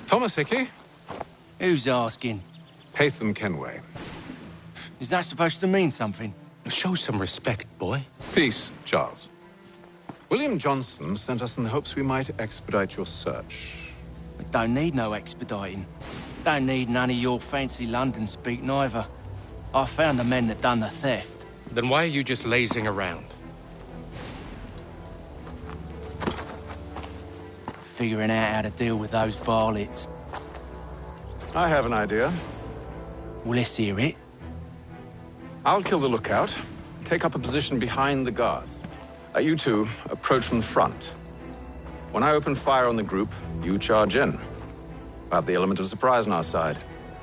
Thomas Hickey? Who's asking? Haytham Kenway. Is that supposed to mean something? Show some respect, boy. Peace, Charles. William Johnson sent us in the hopes we might expedite your search. We don't need no expediting. Don't need none of your fancy London speak neither. I found the men that done the theft. Then why are you just lazing around? Figuring out how to deal with those varlets. I have an idea. Well, let's hear it. I'll kill the lookout, take up a position behind the guards. You two approach from the front. When I open fire on the group, you charge in. I have the element of surprise on our side.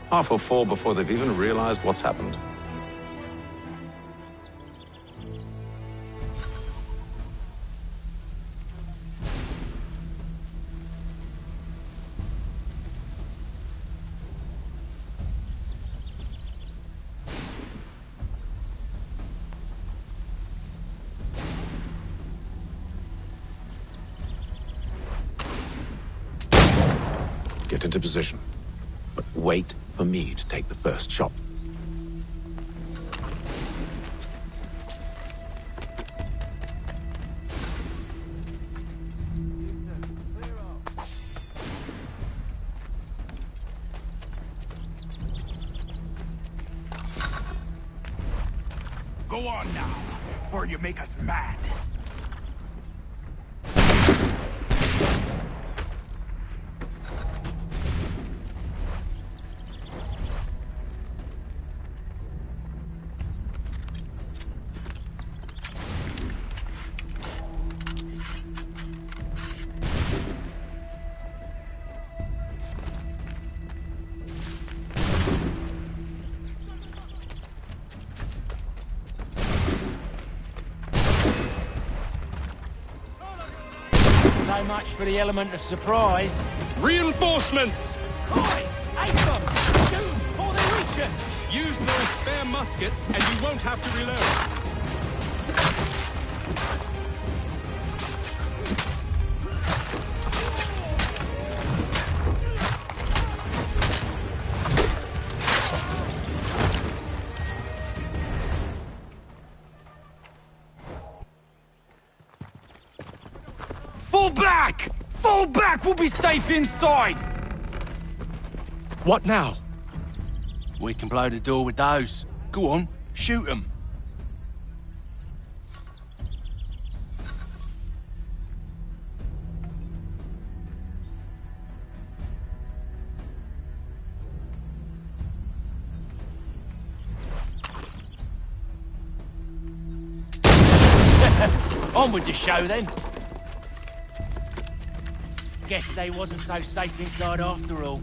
Half will fall before they've even realized what's happened. Get into position. But wait for me to take the first shot. Go on now, or you make us mad. So much for the element of surprise. Reinforcements! Oi! Aim them! Shoot before they reach us! Use those spare muskets, and you won't have to reload. Fall back! Fall back! We'll be safe inside! What now? We can blow the door with those. Go on, shoot them. On with the show then. Guess they wasn't so safe inside after all.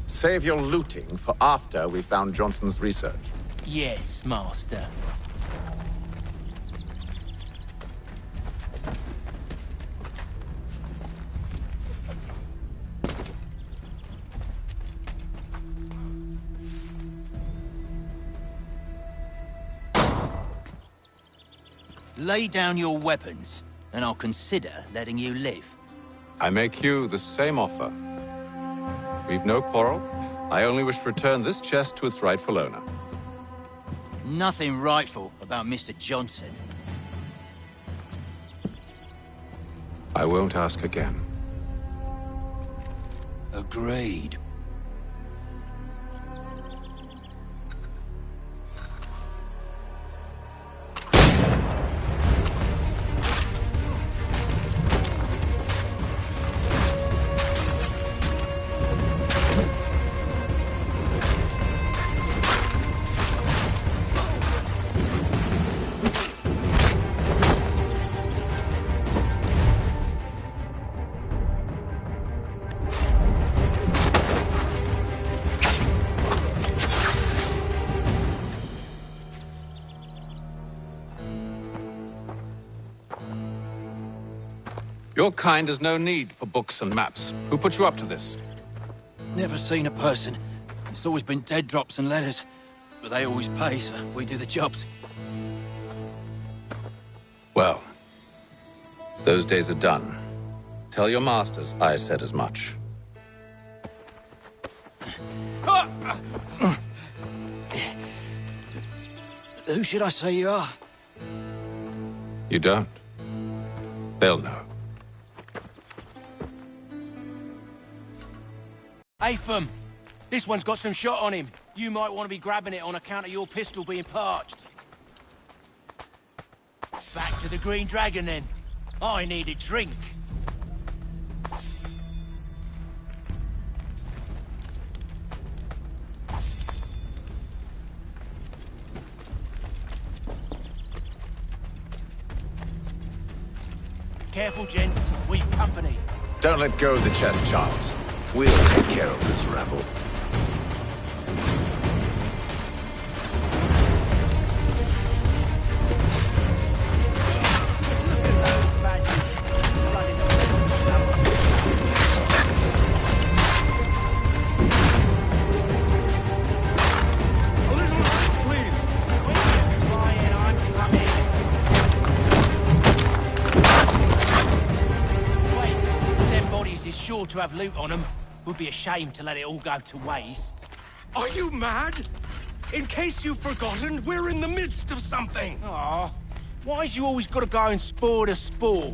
Save your looting for after we found Johnson's research. Yes, master. Lay down your weapons, and I'll consider letting you live. I make you the same offer. We've no quarrel. I only wish to return this chest to its rightful owner. Nothing rightful about Mr. Johnson. I won't ask again. Agreed. Your kind has no need for books and maps. Who put you up to this? Never seen a person. It's always been dead drops and letters. But they always pay, so we do the jobs. Well, those days are done. Tell your masters I said as much. Who should I say you are? You don't? They'll know. Atham, this one's got some shot on him. You might want to be grabbing it on account of your pistol being parched. Back to the Green Dragon, then. I need a drink. Careful, gents. We've company. Don't let go of the chest, Charles. We'll take care of this rabble. To have loot on them. Would be a shame to let it all go to waste. Are you mad? In case you've forgotten, we're in the midst of something. Aw, why's you always got to go and spore the spore?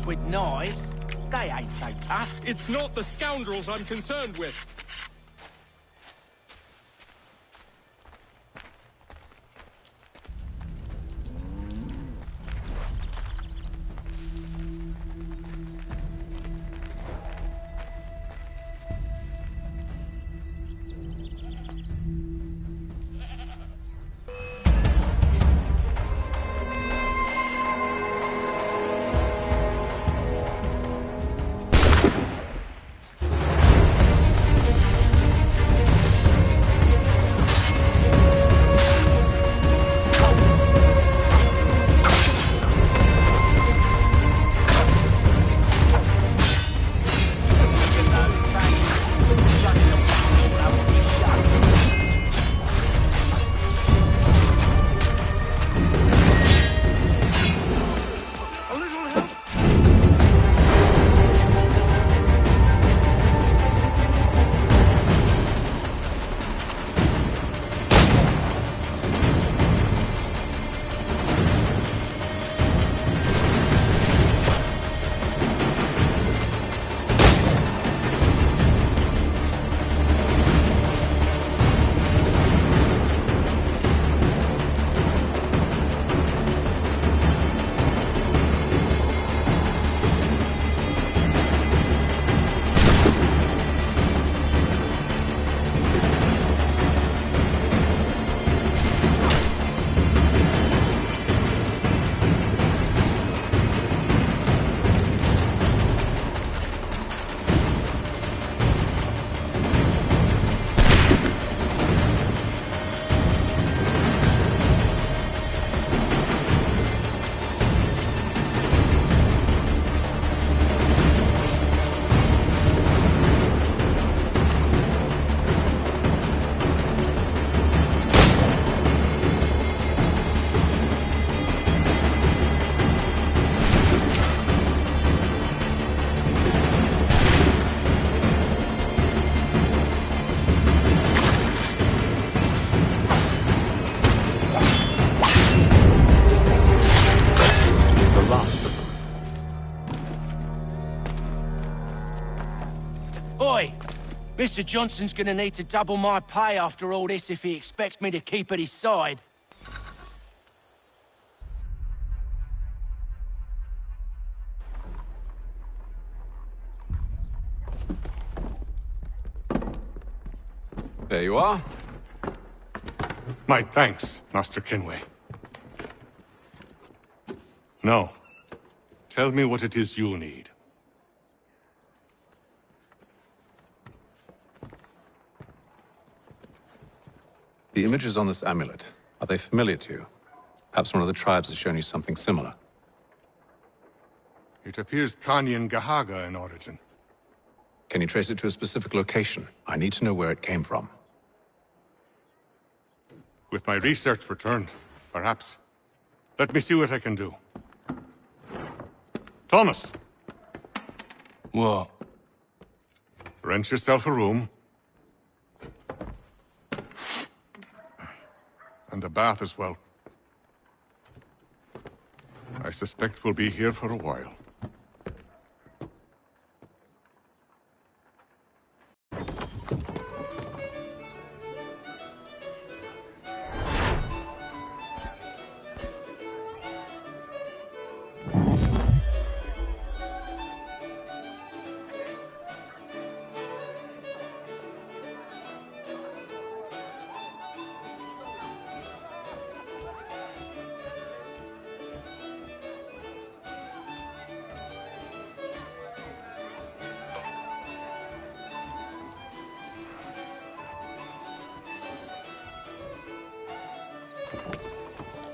With knives, they ain't so tough. It's not the scoundrels I'm concerned with. Mr. Johnson's gonna need to double my pay after all this if he expects me to keep at his side. There you are. My thanks, Master Kenway. Now, tell me what it is you need. The images on this amulet, are they familiar to you? Perhaps one of the tribes has shown you something similar. It appears Kanyan Gahaga in origin. Can you trace it to a specific location? I need to know where it came from. With my research returned, perhaps. Let me see what I can do. Thomas! What? Rent yourself a room. And a bath as well. I suspect we'll be here for a while.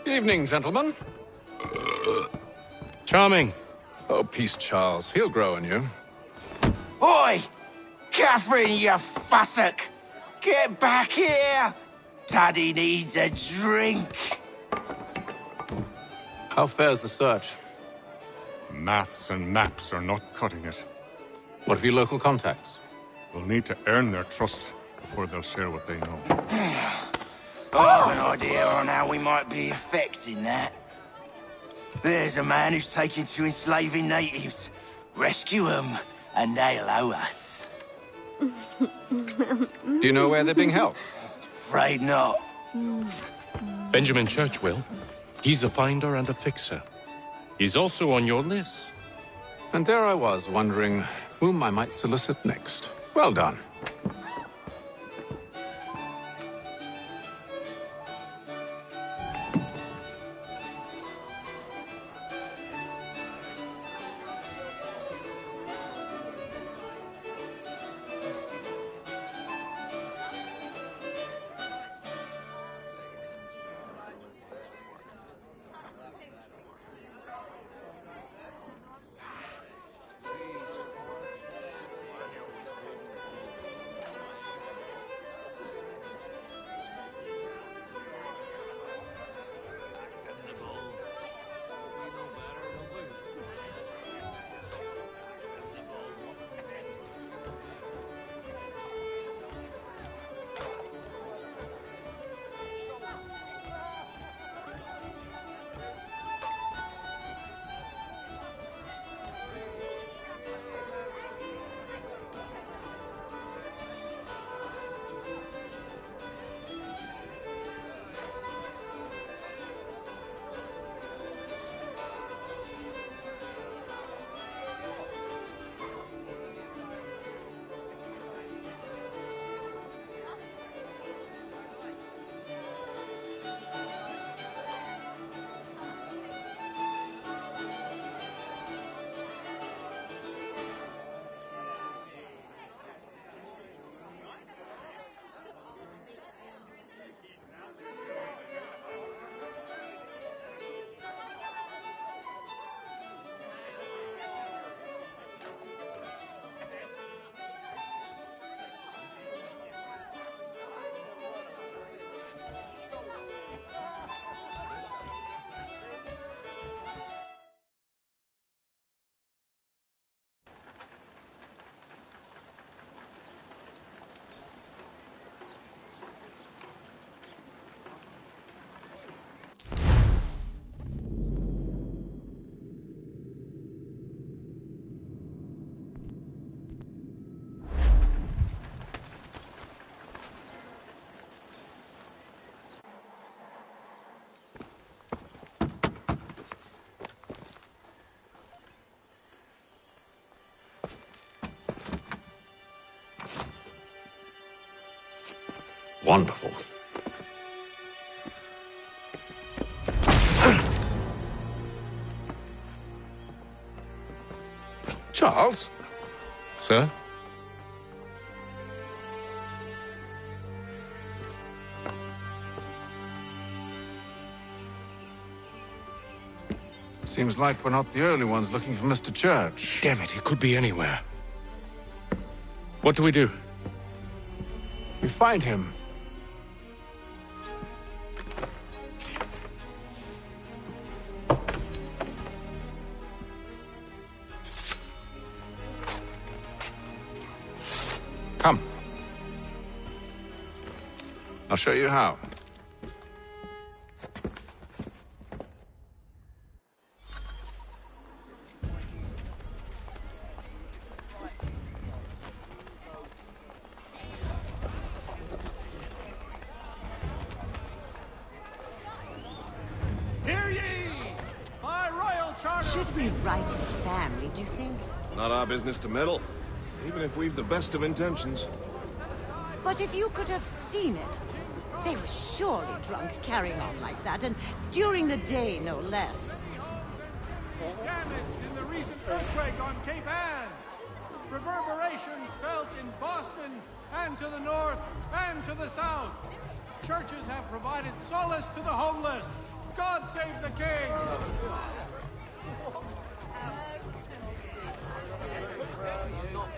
Evening, gentlemen. Charming. Oh, peace, Charles. He'll grow on you. Oi! Catherine, you fussock! Get back here! Daddy needs a drink! How fares the search? Maths and maps are not cutting it. What of your local contacts? We'll need to earn their trust before they'll share what they know. I have an idea on how we might be affecting that. There's a man who's taken to enslaving natives. Rescue them, and they'll owe us. Do you know where they're being held? Afraid not. Benjamin Churchwill. He's a finder and a fixer. He's also on your list. And there I was, wondering whom I might solicit next. Well done. Wonderful. Charles? Sir? Seems like we're not the only ones looking for Mr. Church. Damn it, he could be anywhere. What do we do? We find him. Come. I'll show you how. Hear ye! By royal charter... Should we write his family, do you think? Not our business to meddle, even if we've the best of intentions. But if you could have seen it, they were surely drunk carrying on like that, and during the day, no less. Damaged in the recent earthquake on Cape Ann. Reverberations felt in Boston, and to the north, and to the south. Churches have provided solace to the homeless. God save the king!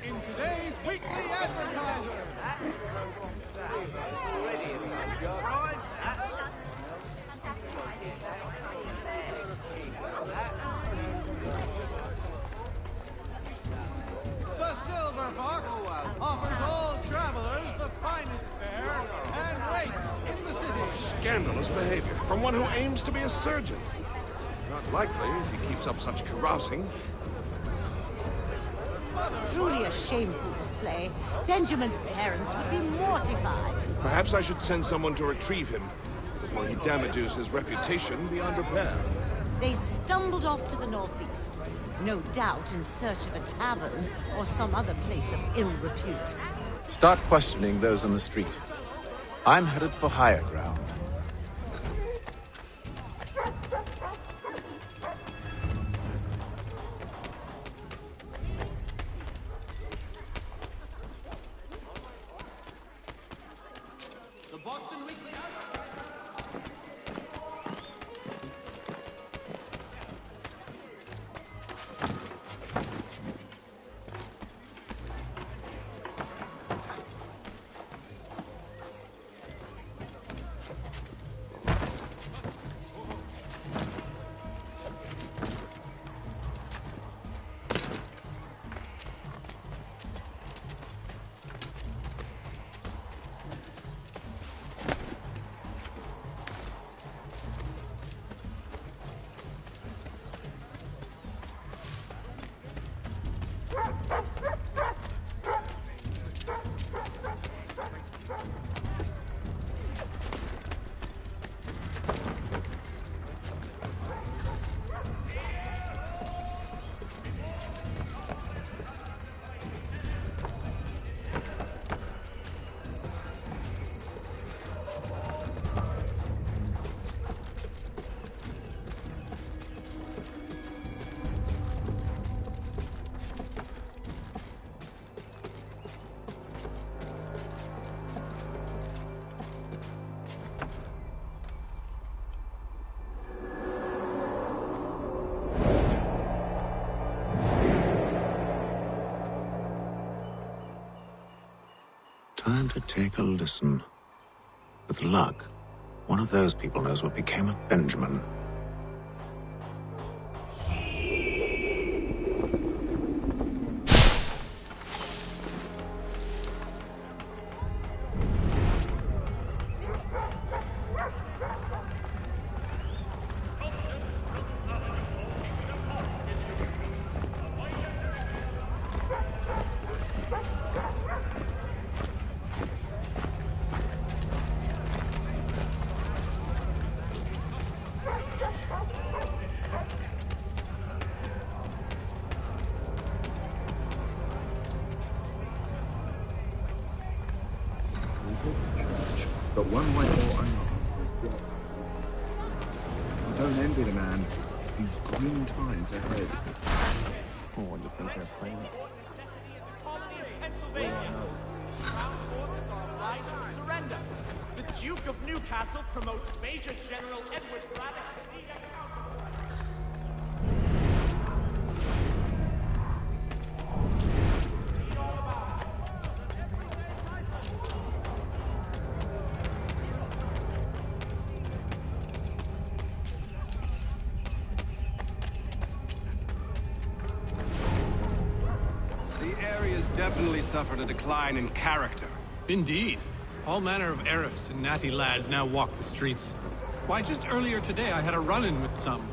In today's weekly advertiser. The Silver Fox offers all travelers the finest fare and rates in the city. Scandalous behavior from one who aims to be a surgeon. Not likely if he keeps up such carousing. Truly a shameful display. Benjamin's parents would be mortified. Perhaps I should send someone to retrieve him before he damages his reputation beyond repair. They stumbled off to the northeast, no doubt in search of a tavern or some other place of ill repute. Start questioning those on the street. I'm headed for higher ground. Time to take a listen. With luck, one of those people knows what became of Benjamin. one way or another. I don't envy the man. These green times ahead. Oh, what do you think they're playing? Surrender. The Duke of Newcastle promotes Major General Edward Braddock. Definitely suffered a decline in character. Indeed. All manner of Arifs and natty lads now walk the streets. Why, just earlier today I had a run-in with some.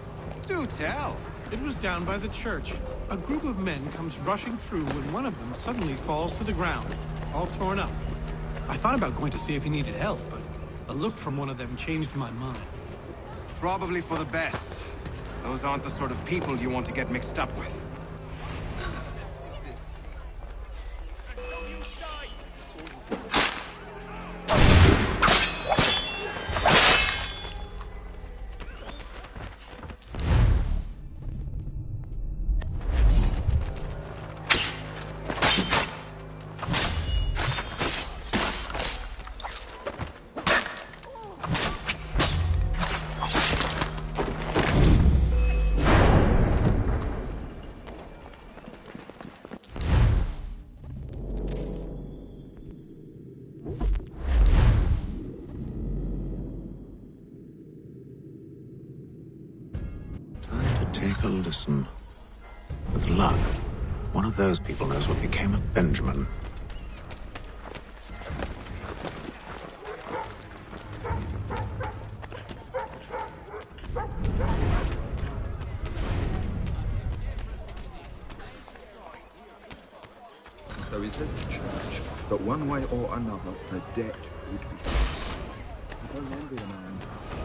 Do tell. It was down by the church. A group of men comes rushing through when one of them suddenly falls to the ground, all torn up. I thought about going to see if he needed help, but a look from one of them changed my mind. Probably for the best. Those aren't the sort of people you want to get mixed up with. Take a listen. With luck, one of those people knows what became of Benjamin. So he says to church that one way or another the debt would be settled. I don't envy the man.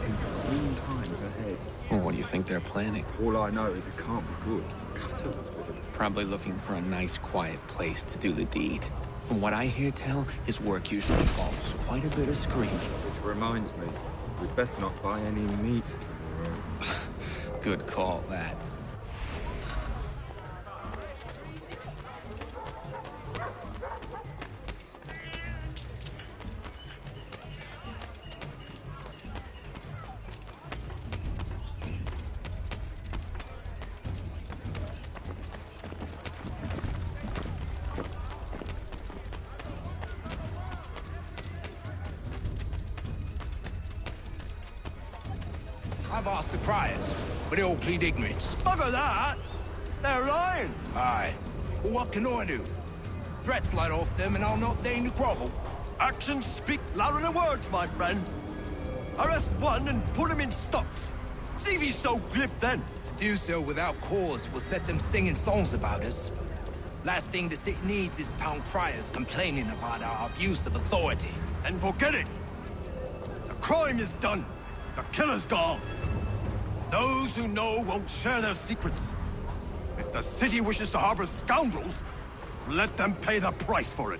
These green times ahead. Well, what do you think they're planning? All I know is it can't be good. Cut it with him. Probably looking for a nice, quiet place to do the deed. From what I hear tell, his work usually involves quite a bit of screaming. Which reminds me, we'd best not buy any meat tomorrow. Good call, that. I've asked the criers, but they all plead ignorance. Bugger that! They're lying! Aye. Well, what can I do? Threats light off them and I'll not deign to grovel. Actions speak louder than words, my friend. Arrest one and put him in stocks. See if he's so glib then. To do so without cause will set them singing songs about us. Last thing the city needs is town criers complaining about our abuse of authority. And forget it. The crime is done. The killer's gone. Those who know won't share their secrets. If the city wishes to harbor scoundrels, let them pay the price for it.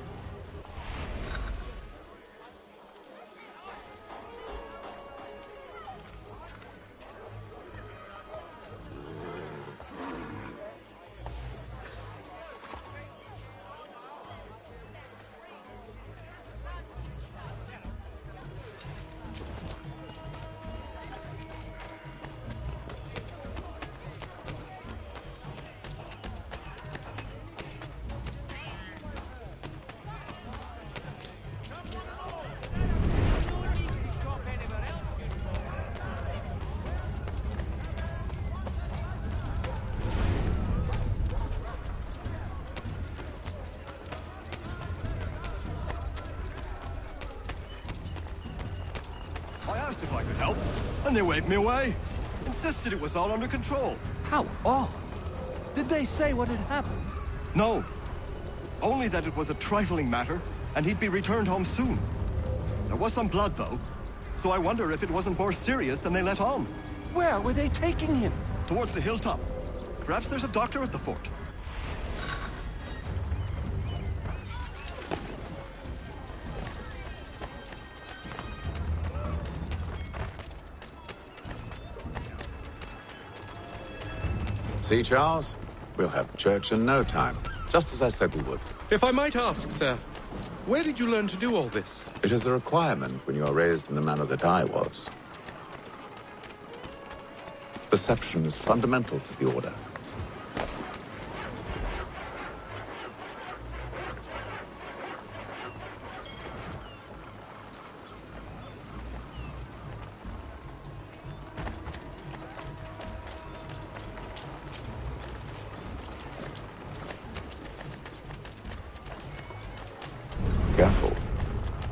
I asked if I could help, and they waved me away. Insisted it was all under control. How odd. Did they say what had happened? No. Only that it was a trifling matter, and he'd be returned home soon. There was some blood, though, so I wonder if it wasn't more serious than they let on. Where were they taking him? Towards the hilltop. Perhaps there's a doctor at the fort. See, Charles? We'll have church in no time, just as I said we would. If I might ask, sir, where did you learn to do all this? It is a requirement when you are raised in the manner that I was. Perception is fundamental to the Order. Careful.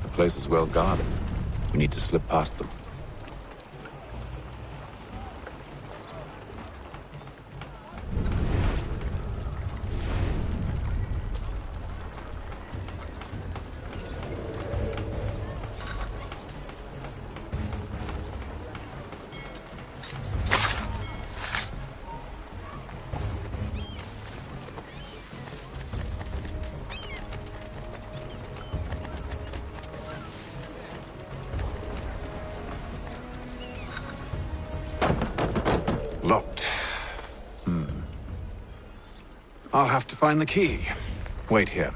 The place is well guarded. We need to slip past them. Locked. I'll have to find the key. Wait here.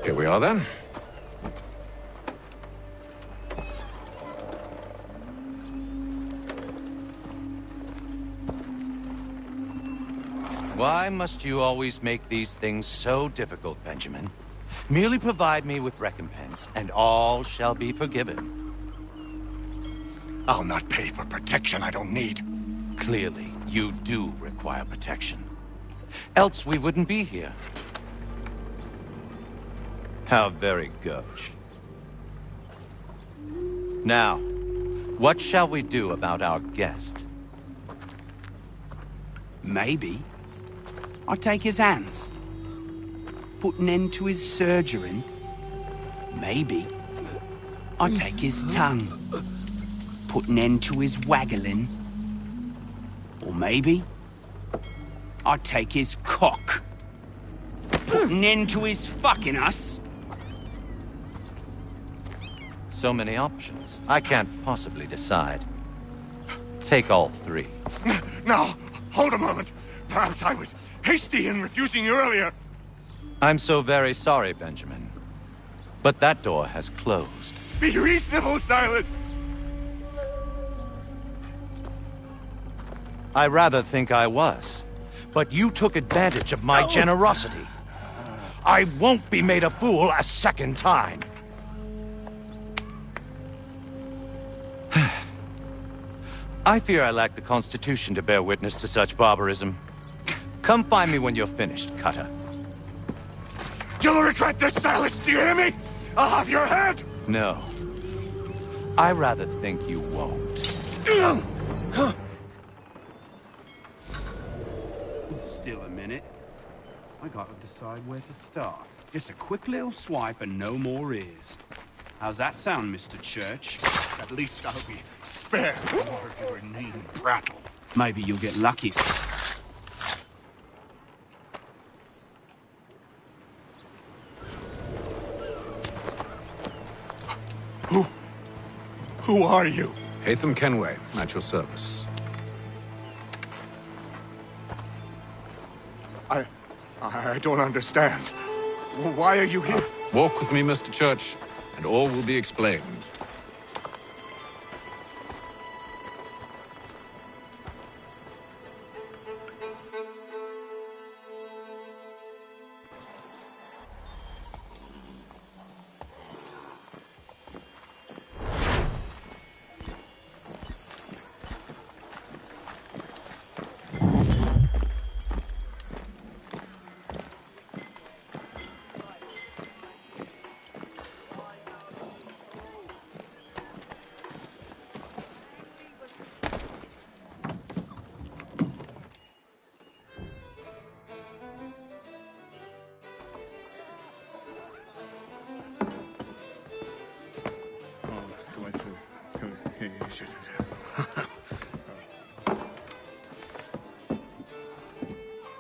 Here we are, then. Why must you always make these things so difficult, Benjamin? Merely provide me with recompense, and all shall be forgiven. I'll not pay for protection I don't need. Clearly, you do require protection. Else we wouldn't be here. How very gauche. Now, what shall we do about our guest? Maybe I'll take his hands. Put an end to his surgering. Maybe I'll take his tongue. Put an end to his waggling. Or maybe I'll take his cock. Put an end to his fucking us. So many options. I can't possibly decide. Take all three. Now, hold a moment. Perhaps I was hasty in refusing you earlier. I'm so very sorry, Benjamin. But that door has closed. Be reasonable, Silas! I rather think I was. But you took advantage of my generosity. I won't be made a fool a second time. I fear I lack the constitution to bear witness to such barbarism. Come find me when you're finished, Cutter. You'll regret this, Silas, do you hear me? I'll have your head! No. I rather think you won't. Still a minute. I gotta decide where to start. Just a quick little swipe and no more is. How's that sound, Mr. Church? At least I'll be spared more of your inane prattle. Maybe you'll get lucky. Who are you? Hatham Kenway, at your service. I don't understand. Why are you here? Walk with me, Mr. Church, and all will be explained.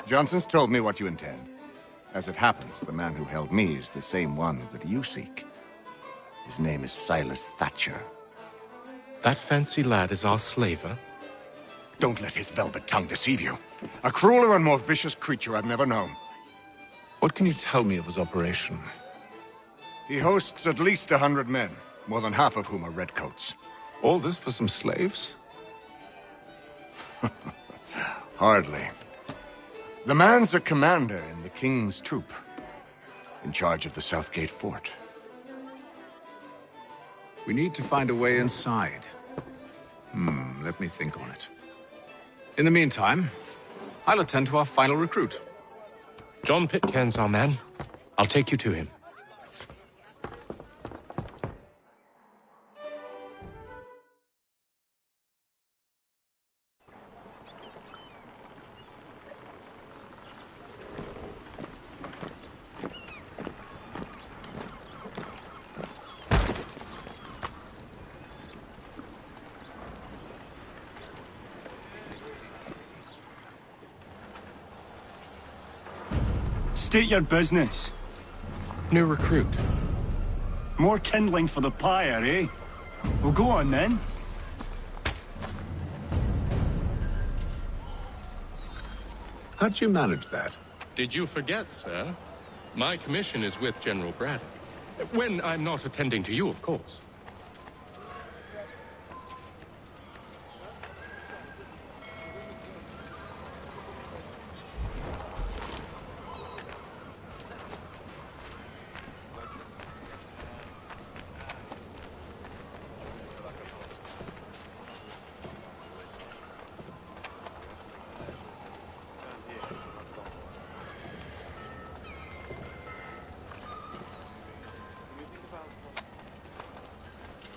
Johnson's told me what you intend. As it happens, the man who held me is the same one that you seek. His name is Silas Thatcher. That fancy lad is our slaver? Don't let his velvet tongue deceive you. A crueler and more vicious creature I've never known. What can you tell me of his operation? He hosts at least 100 men, more than half of whom are redcoats. All this for some slaves? Hardly. The man's a commander in the King's troop, in charge of the Southgate Fort. We need to find a way inside. Let me think on it. In the meantime, I'll attend to our final recruit. John Pitcairn's our man. I'll take you to him. State your business. New recruit. More kindling for the pyre, eh? Well, go on then. How'd you manage that? Did you forget, sir? My commission is with General Braddock. When I'm not attending to you, of course.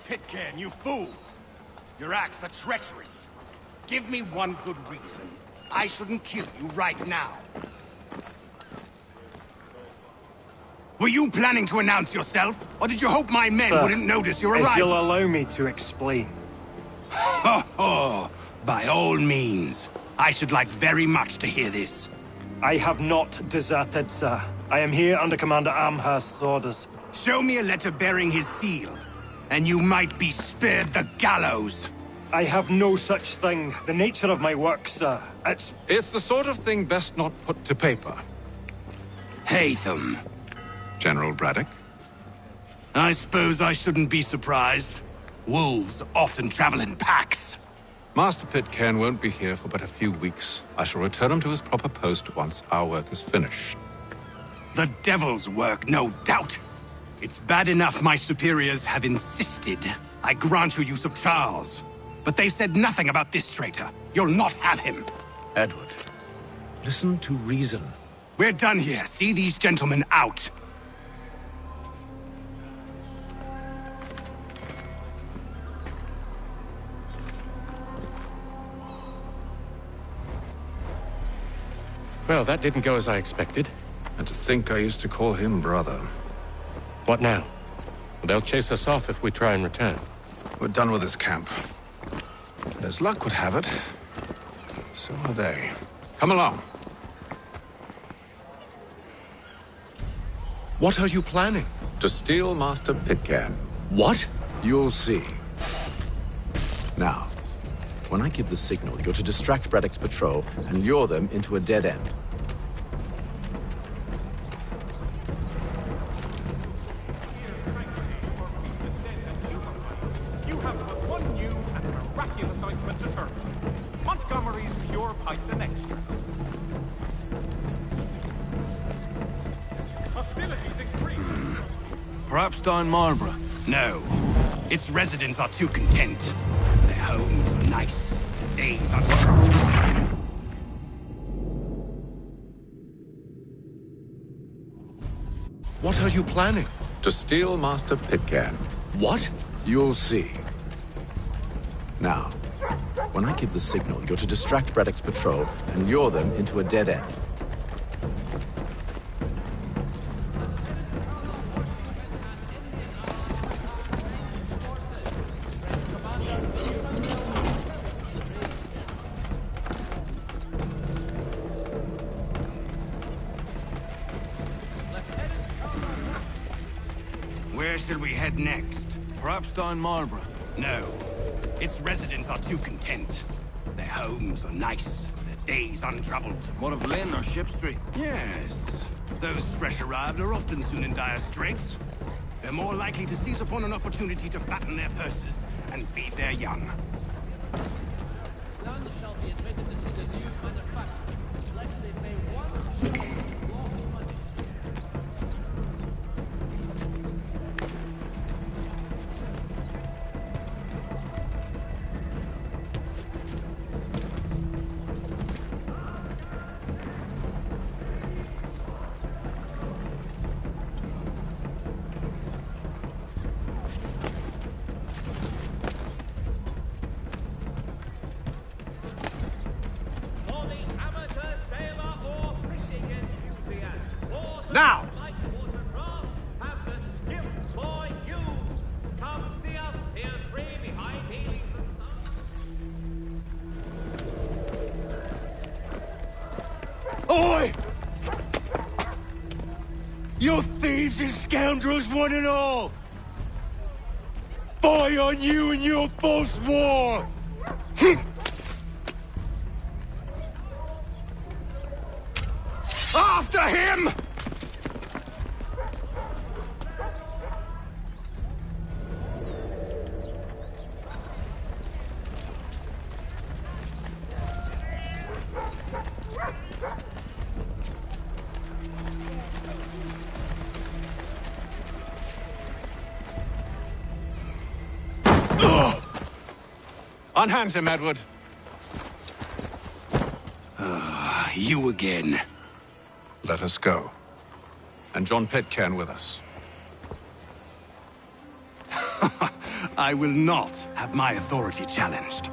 Pitcairn, you fool! Your acts are treacherous. Give me one good reason I shouldn't kill you right now. Were you planning to announce yourself, or did you hope my men wouldn't notice your arrival? If you'll allow me to explain. Ho ho! By all means. I should like very much to hear this. I have not deserted, sir. I am here under Commander Amherst's orders. Show me a letter bearing his seal, and you might be spared the gallows. I have no such thing. The nature of my work, sir, It's the sort of thing best not put to paper. Haytham. General Braddock? I suppose I shouldn't be surprised. Wolves often travel in packs. Master Pitcairn won't be here for but a few weeks. I shall return him to his proper post once our work is finished. The devil's work, no doubt. It's bad enough my superiors have insisted I grant you use of Charles. But they said nothing about this traitor. You'll not have him. Edward, listen to reason. We're done here. See these gentlemen out. Well, that didn't go as I expected. And to think I used to call him brother. What now? They'll chase us off if we try and return. We're done with this camp. And as luck would have it, so are they. Come along. What are you planning? To steal Master Pitcairn. What? You'll see. Now, when I give the signal, you're to distract Braddock's patrol and lure them into a dead end. You have but one new and miraculous ointment to turn to. Montgomery's pure pipe the next. Hostilities increase. Perhaps down Marlborough? No. Its residents are too content. Their homes are nice. Days are... What are you planning? To steal Master Pitcairn. What? You'll see. Now, when I give the signal, you're to distract Braddock's patrol and lure them into a dead end. shall we head next? Perhaps down Marlborough? No. Its residents are too content. Their homes are nice, their days untroubled. What of Lynn or Ship Street? Yes. Those fresh arrived are often soon in dire straits. They're more likely to seize upon an opportunity to fatten their purses and feed their young. None shall be admitted to see the new manufacture, lest they pay 1 shilling lost money. Now! Have the skill for you. Come see us, Pier 3 behind Healy's and Oi! You thieves and scoundrels, one and all! Fie on you and your false war! After him! Unhand him, Edward. You again. Let us go. And John Pitcairn with us. I will not have my authority challenged.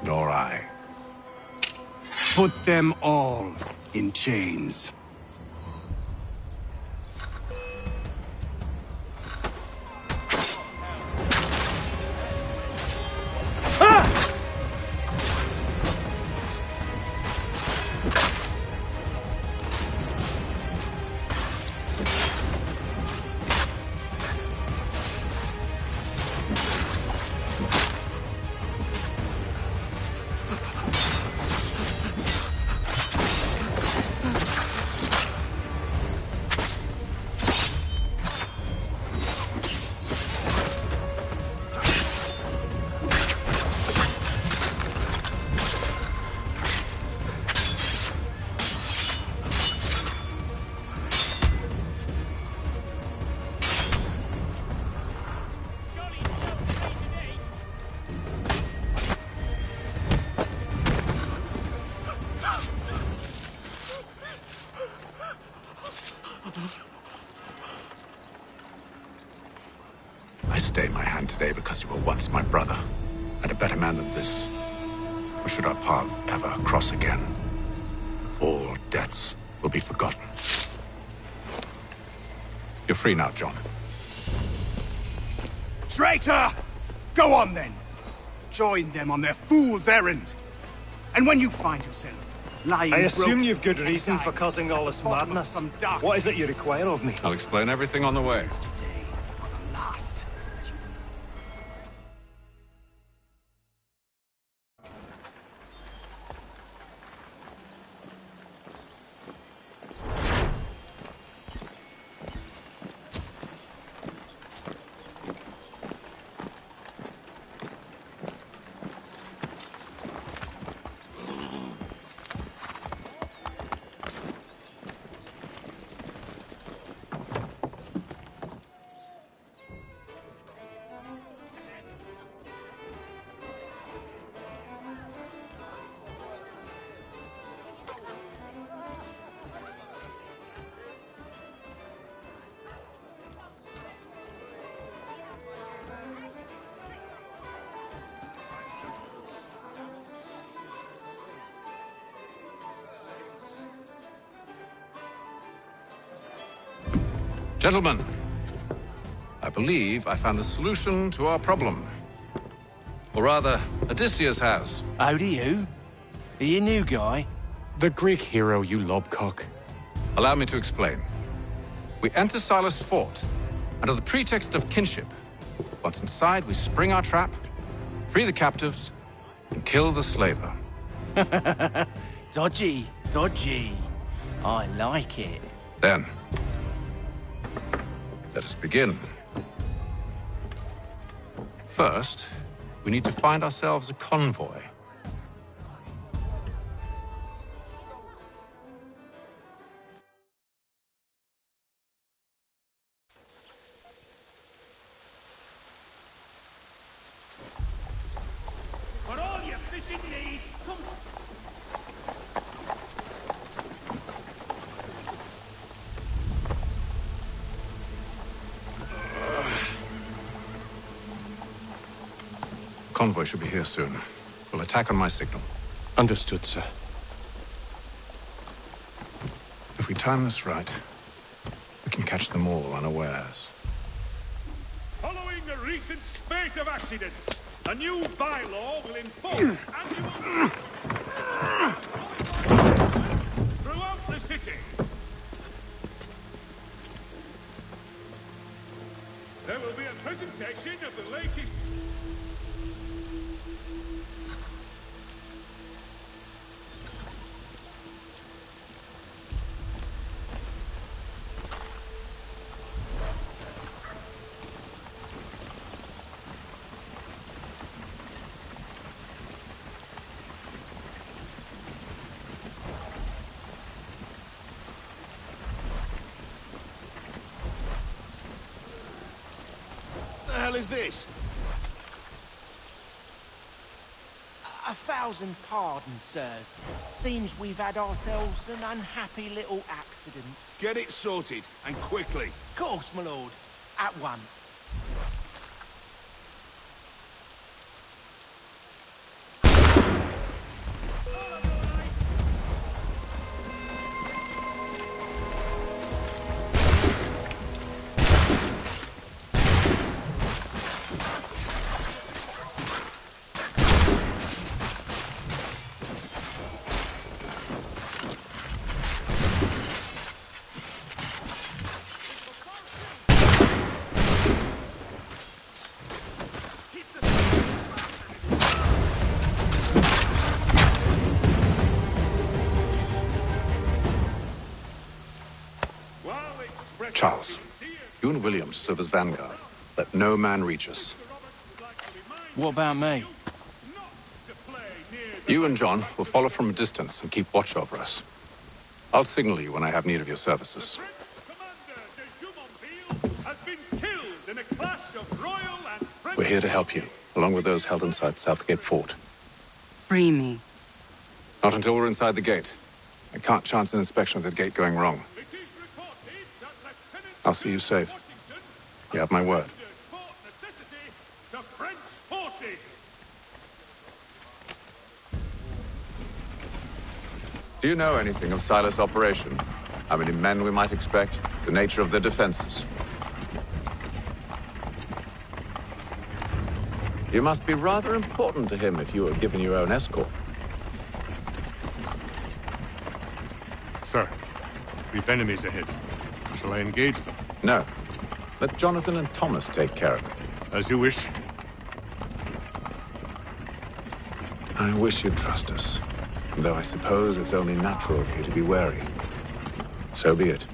Nor I. Put them all in chains. I stay my hand today because you were once my brother, and a better man than this. Or should our paths ever cross again, all debts will be forgotten. You're free now, John. Traitor! Go on, then. Join them on their fool's errand. And when you find yourself lying I assume broken you've good reason for causing all this madness. What is it you require of me? I'll explain everything on the way. Gentlemen, I believe I found the solution to our problem. Or rather, Odysseus has. How do you? Are you a new guy? The Greek hero, you lobcock. Allow me to explain. We enter Silas' fort, Under the pretext of kinship, once inside, we spring our trap, free the captives, and kill the slaver. Dodgy, dodgy. I like it. Then, let us begin. First, we need to find ourselves a convoy. For all your fishing needs, come. Convoy should be here soon. We'll attack on my signal. Understood, sir. If we time this right, we can catch them all unawares. Following a recent spate of accidents, a new bylaw will enforce annual throughout the city. There will be a presentation of the latest. What the hell is this? 1,000 pardons, sirs. Seems we've had ourselves an unhappy little accident. Get it sorted, and quickly. Of course, my lord. At once. Charles, you and William serve as vanguard. Let no man reach us. What about me? You and John will follow from a distance and keep watch over us. I'll signal you when I have need of your services. We're here to help you, along with those held inside Southgate Fort. Free me. Not until we're inside the gate. I can't chance an inspection of the gate going wrong. I'll see you safe. You have my word. Do you know anything of Silas' operation? How many men we might expect? The nature of their defenses? You must be rather important to him if you were given your own escort. Sir, we've enemies ahead. Shall I engage them? No. Let Jonathan and Thomas take care of it. As you wish. I wish you'd trust us. Though I suppose it's only natural for you to be wary. So be it.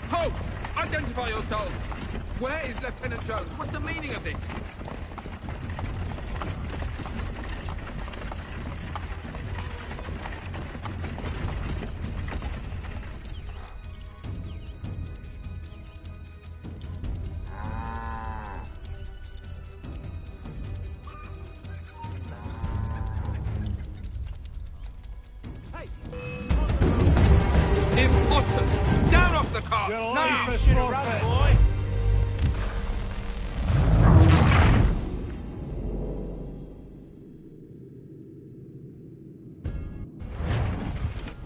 Ho! Identify yourselves! Where is Lieutenant Jones? What's the meaning of this? Imposters! Down off the cart! Now! Boy.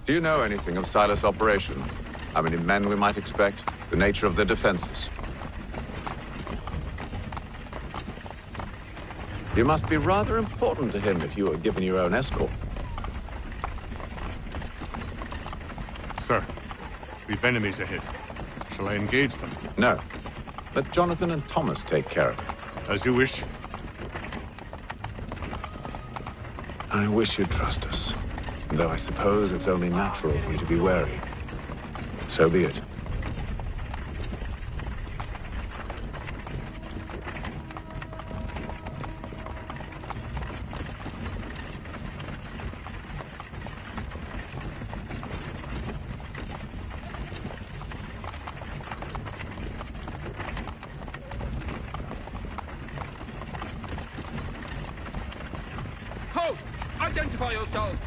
Do you know anything of Silas' operation? How many men we might expect? The nature of their defenses? You must be rather important to him if you were given your own escort. Sir, we've enemies ahead. Shall I engage them? No. Let Jonathan and Thomas take care of it. As you wish. I wish you'd trust us. Though I suppose it's only natural for you to be wary. So be it. Halt! Identify yourselves!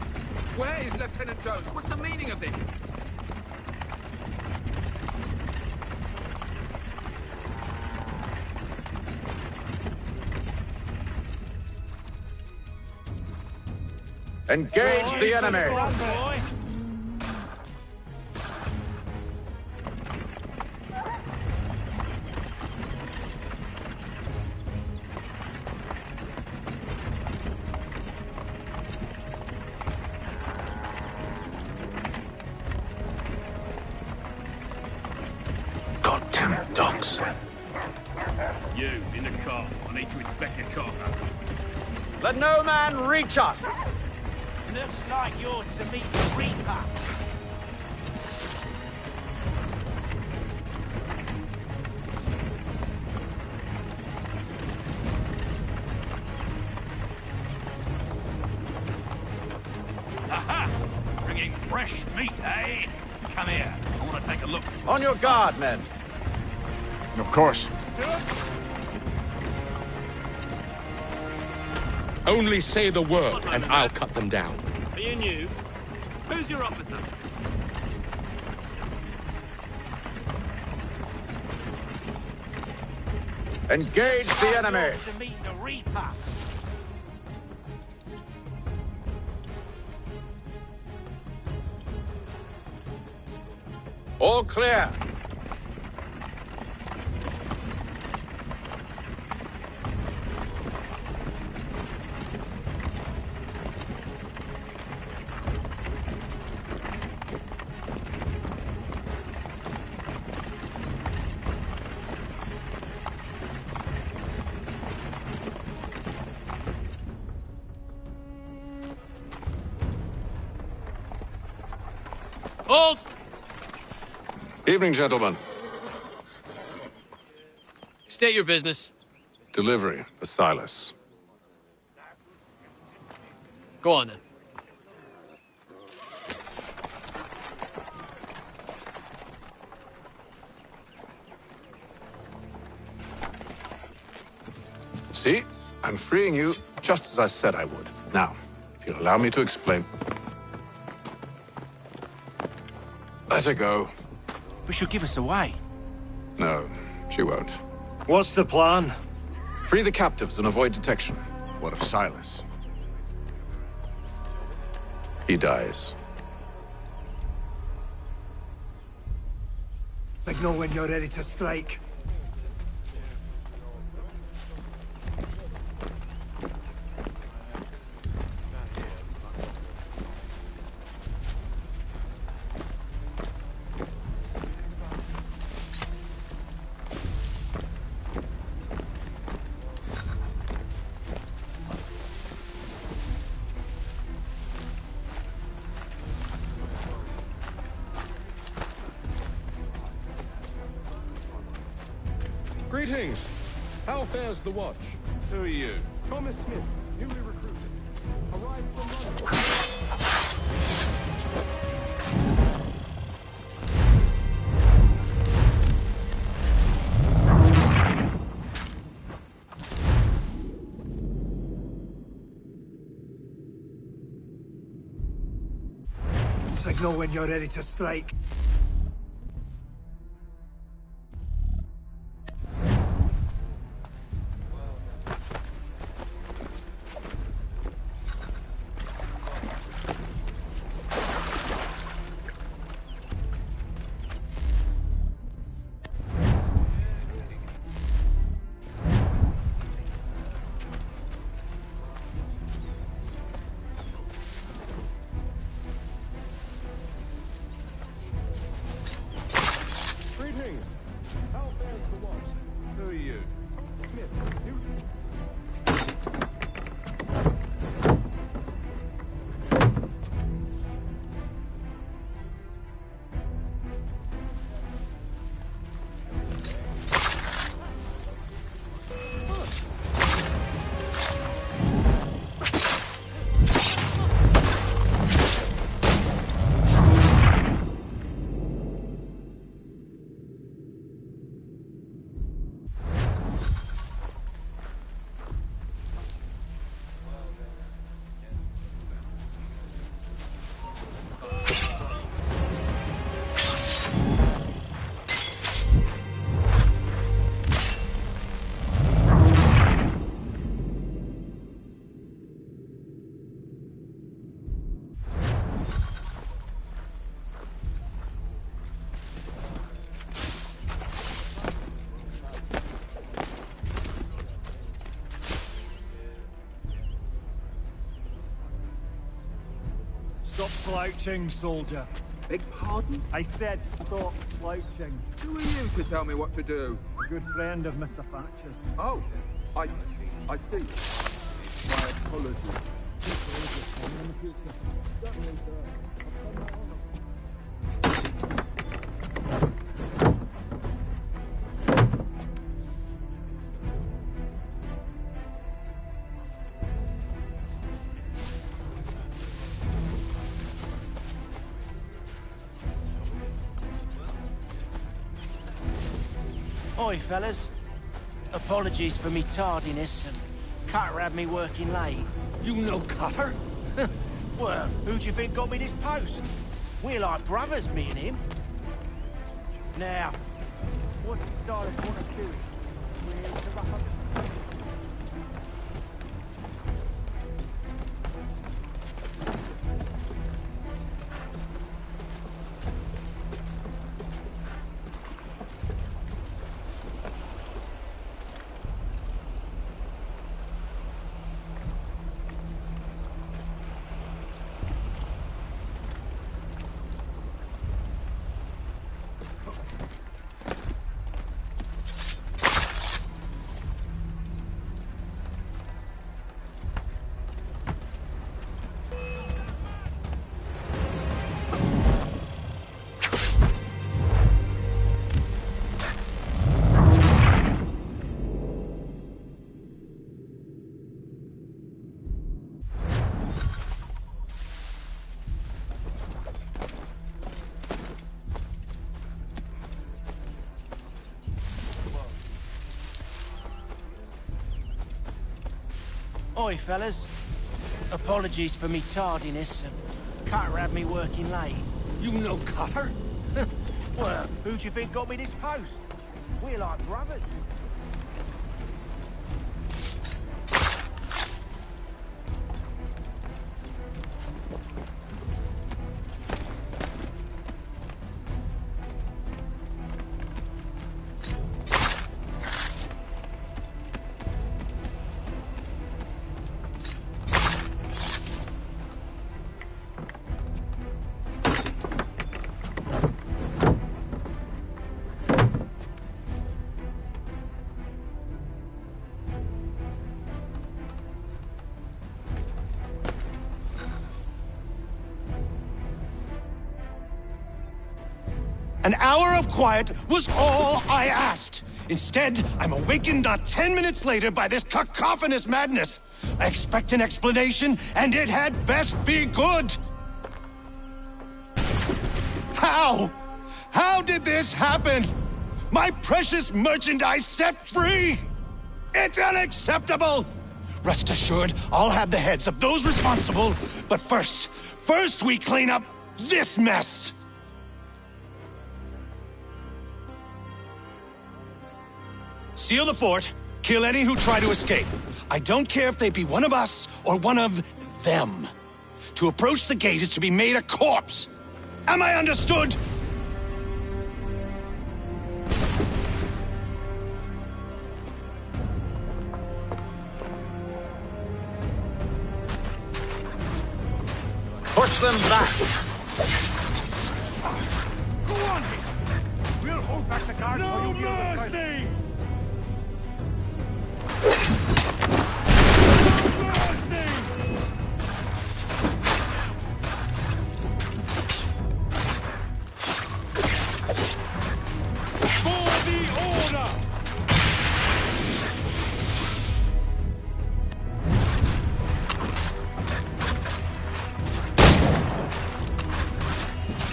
Where is Lieutenant Jones? What's the meaning of this? Engage the enemy! Goddamn dogs. You, in the car. I need to inspect your cargo. Let no man reach us! Looks like you're to meet the Reaper. Aha! Bringing fresh meat, eh? Come here. I want to take a look. On your guard, men. Of course. Only say the word, and I'll cut them down. Are you new? Who's your officer? Engage the enemy! To meet the Reaper. All clear. Hold! Evening, gentlemen. State your business. Delivery for Silas. Go on, then. See? I'm freeing you just as I said I would. Now, if you'll allow me to explain. Let her go. But she'll give us away. No, she won't. What's the plan? Free the captives and avoid detection. What of Silas? He dies. Signal when you're ready to strike. Greetings. How fares the watch? Who are you? Thomas Smith, newly recruited. Arrived from London. Signal when you're ready to strike. slouching, soldier. Beg pardon? I said stop slouching. Who are you to tell me what to do? A good friend of Mr. Thatcher's. Oh, I see. My apologies. Oi, fellas. Apologies for me tardiness, and Cutter had me working late. You know Cutter? Well, who do you think got me this post? We're like brothers, me and him. Now, what's the style of want to do? Oi, fellas. Apologies for me tardiness. Cutter had me working late. You know Cutter? Well, who do you think got me this post? We're like brothers. An hour of quiet was all I asked. Instead, I'm awakened not 10 minutes later by this cacophonous madness. I expect an explanation, and it had best be good. How? How did this happen? My precious merchandise set free? It's unacceptable! Rest assured, I'll have the heads of those responsible, but first we clean up this mess! Seal the fort, kill any who try to escape. I don't care if they be one of us or one of them. To approach the gate is to be made a corpse. Am I understood? Push them back! Go on, we'll hold back the guard for you. No mercy!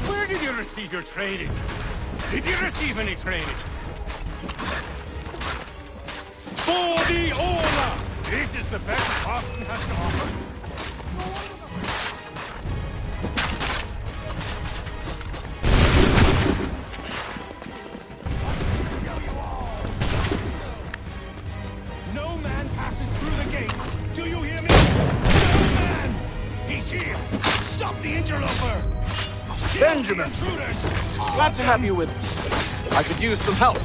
Where did you receive your training? Did you receive any training? For the order! This is the best Boston has to offer. No man passes through the gate. Do you hear me? No man! He's here! Stop the interloper! Benjamin! Glad to have you with us. I could use some help.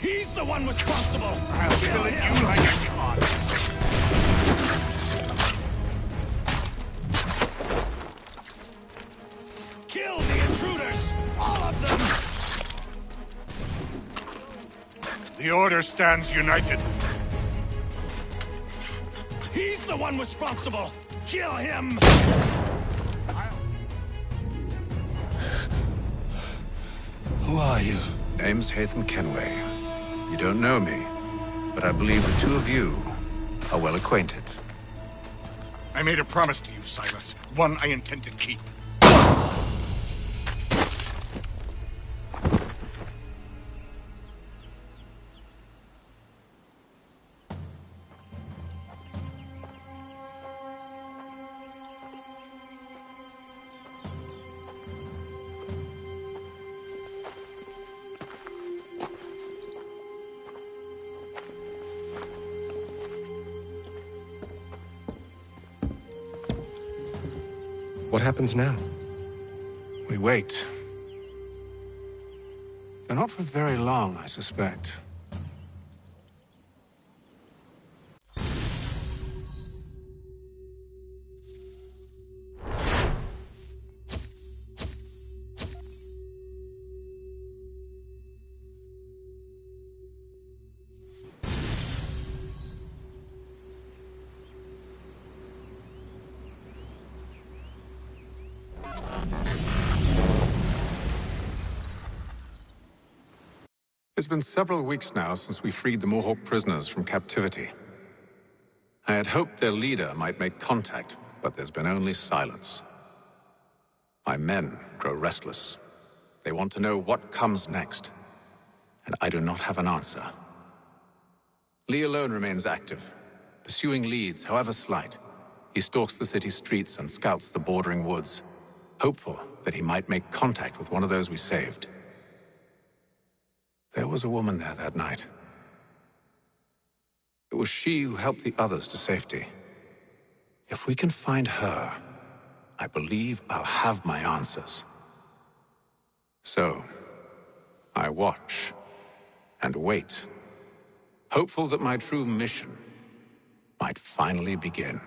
He's the one responsible! I'll kill you like a god. Kill the intruders! All of them! The Order stands united. He's the one responsible! Kill him! Who are you? Name's Hatham Kenway. You don't know me, but I believe the two of you are well acquainted. I made a promise to you, Silas. One I intend to keep. What happens now? We wait. But not for very long, I suspect. It's been several weeks now since we freed the Mohawk prisoners from captivity. I had hoped their leader might make contact, but there's been only silence. My men grow restless. They want to know what comes next, and I do not have an answer. Lee alone remains active, pursuing leads, however slight. He stalks the city streets and scouts the bordering woods, hopeful that he might make contact with one of those we saved. There was a woman there that night. It was she who helped the others to safety. If we can find her, I believe I'll have my answers. So, I watch and wait, hopeful that my true mission might finally begin.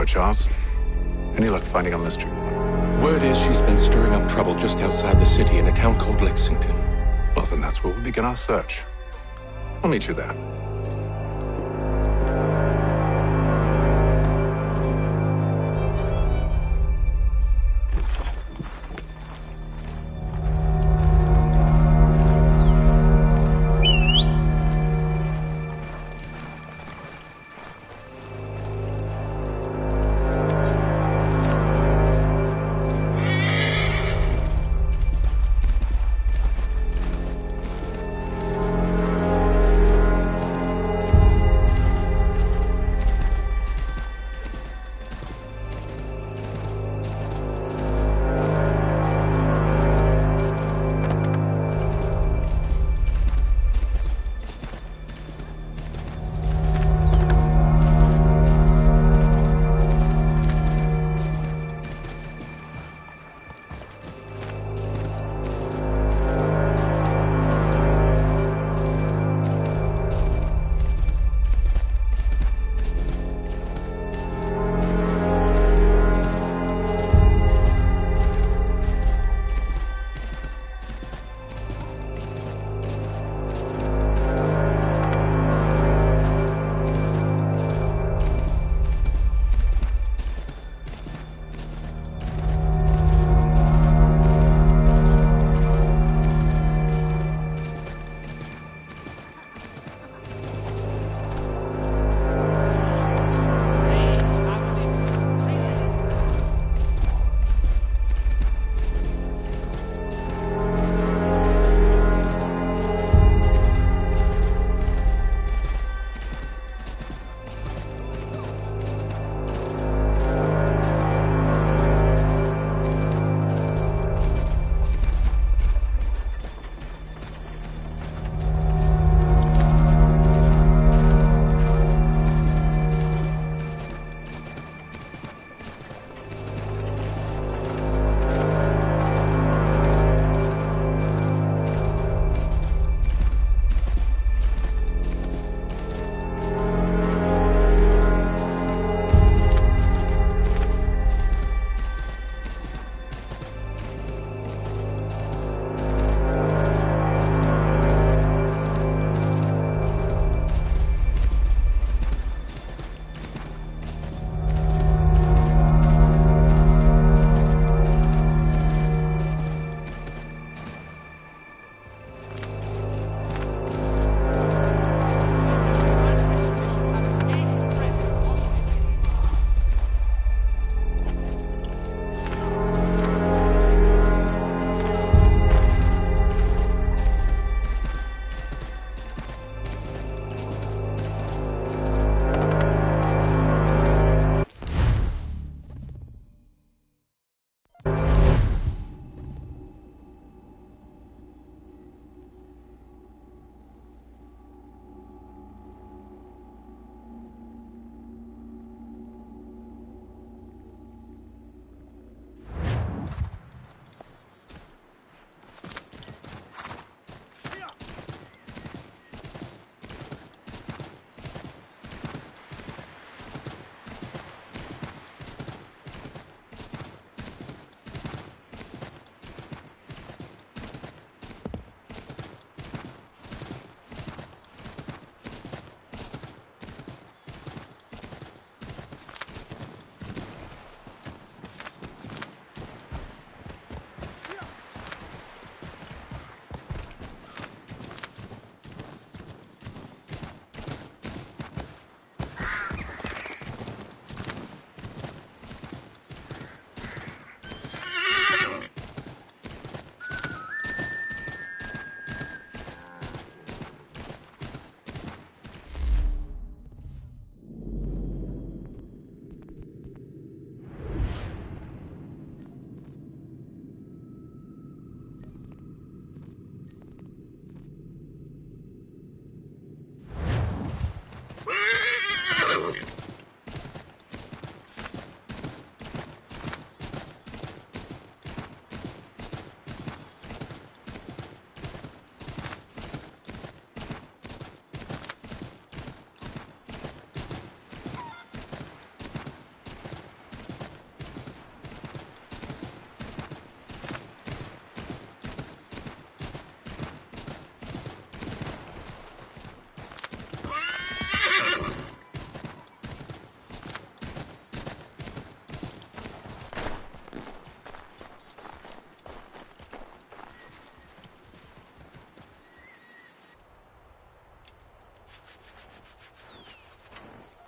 Hello, Charles. Any luck finding our mystery? Word is she's been stirring up trouble just outside the city in a town called Lexington. Well, then that's where we'll begin our search. I'll meet you there.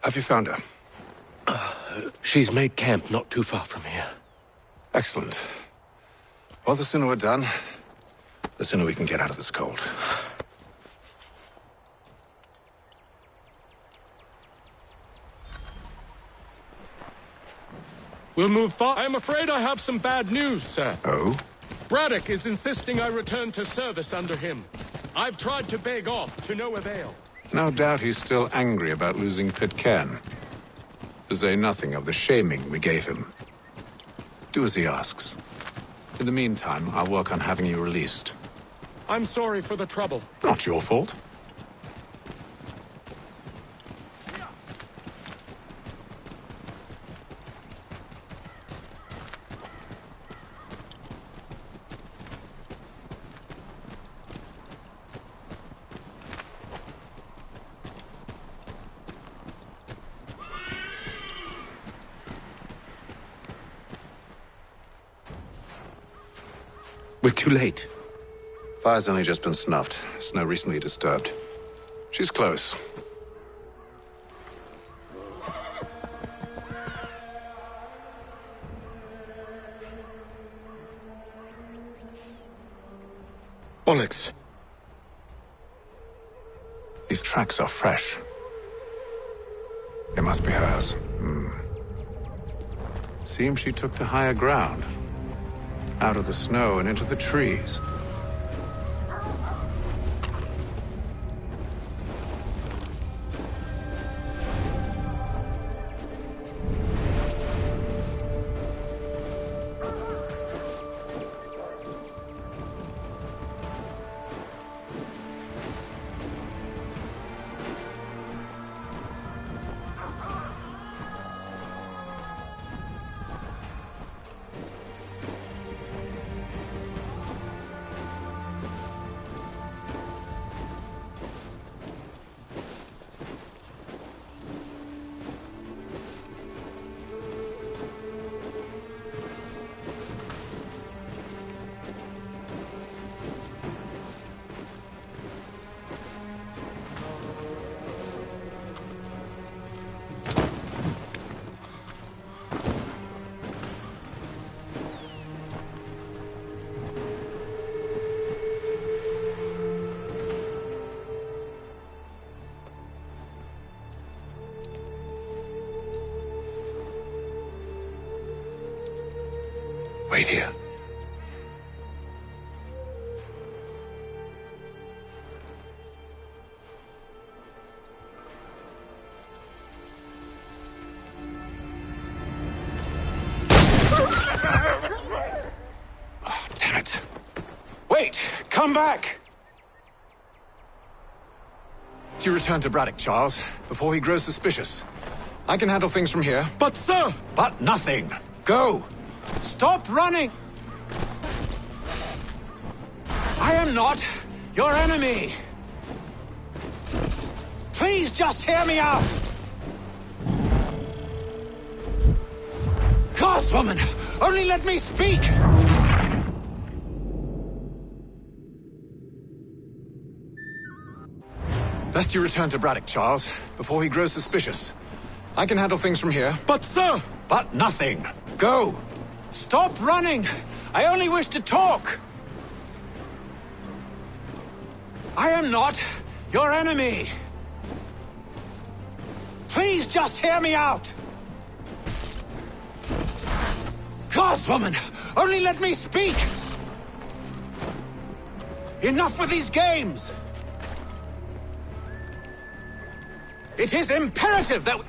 Have you found her? She's made camp not too far from here. Excellent. Well, the sooner we're done, the sooner we can get out of this cold. We'll move far. I'm afraid I have some bad news, sir. Oh? Braddock is insisting I return to service under him. I've tried to beg off, to no avail. No doubt he's still angry about losing Pitcairn. To say nothing of the shaming we gave him. Do as he asks. In the meantime, I'll work on having you released. I'm sorry for the trouble. Not your fault. We're too late. Fire's only just been snuffed. Snow recently disturbed. She's close. Bollocks. These tracks are fresh. They must be hers. Seems she took to higher ground. Out of the snow and into the trees. Wait here. Oh, damn it. Wait! Come back! You return to Braddock, Charles, before he grows suspicious. I can handle things from here. But, sir! But nothing. Go! Stop running! I am not your enemy! Please just hear me out! Guardswoman! Only let me speak! Best you return to Braddock, Charles, before he grows suspicious. I can handle things from here. But, sir! But nothing. Go! Stop running! I only wish to talk! I am not your enemy! Please just hear me out! Guardswoman! Only let me speak! Enough with these games! It is imperative that we...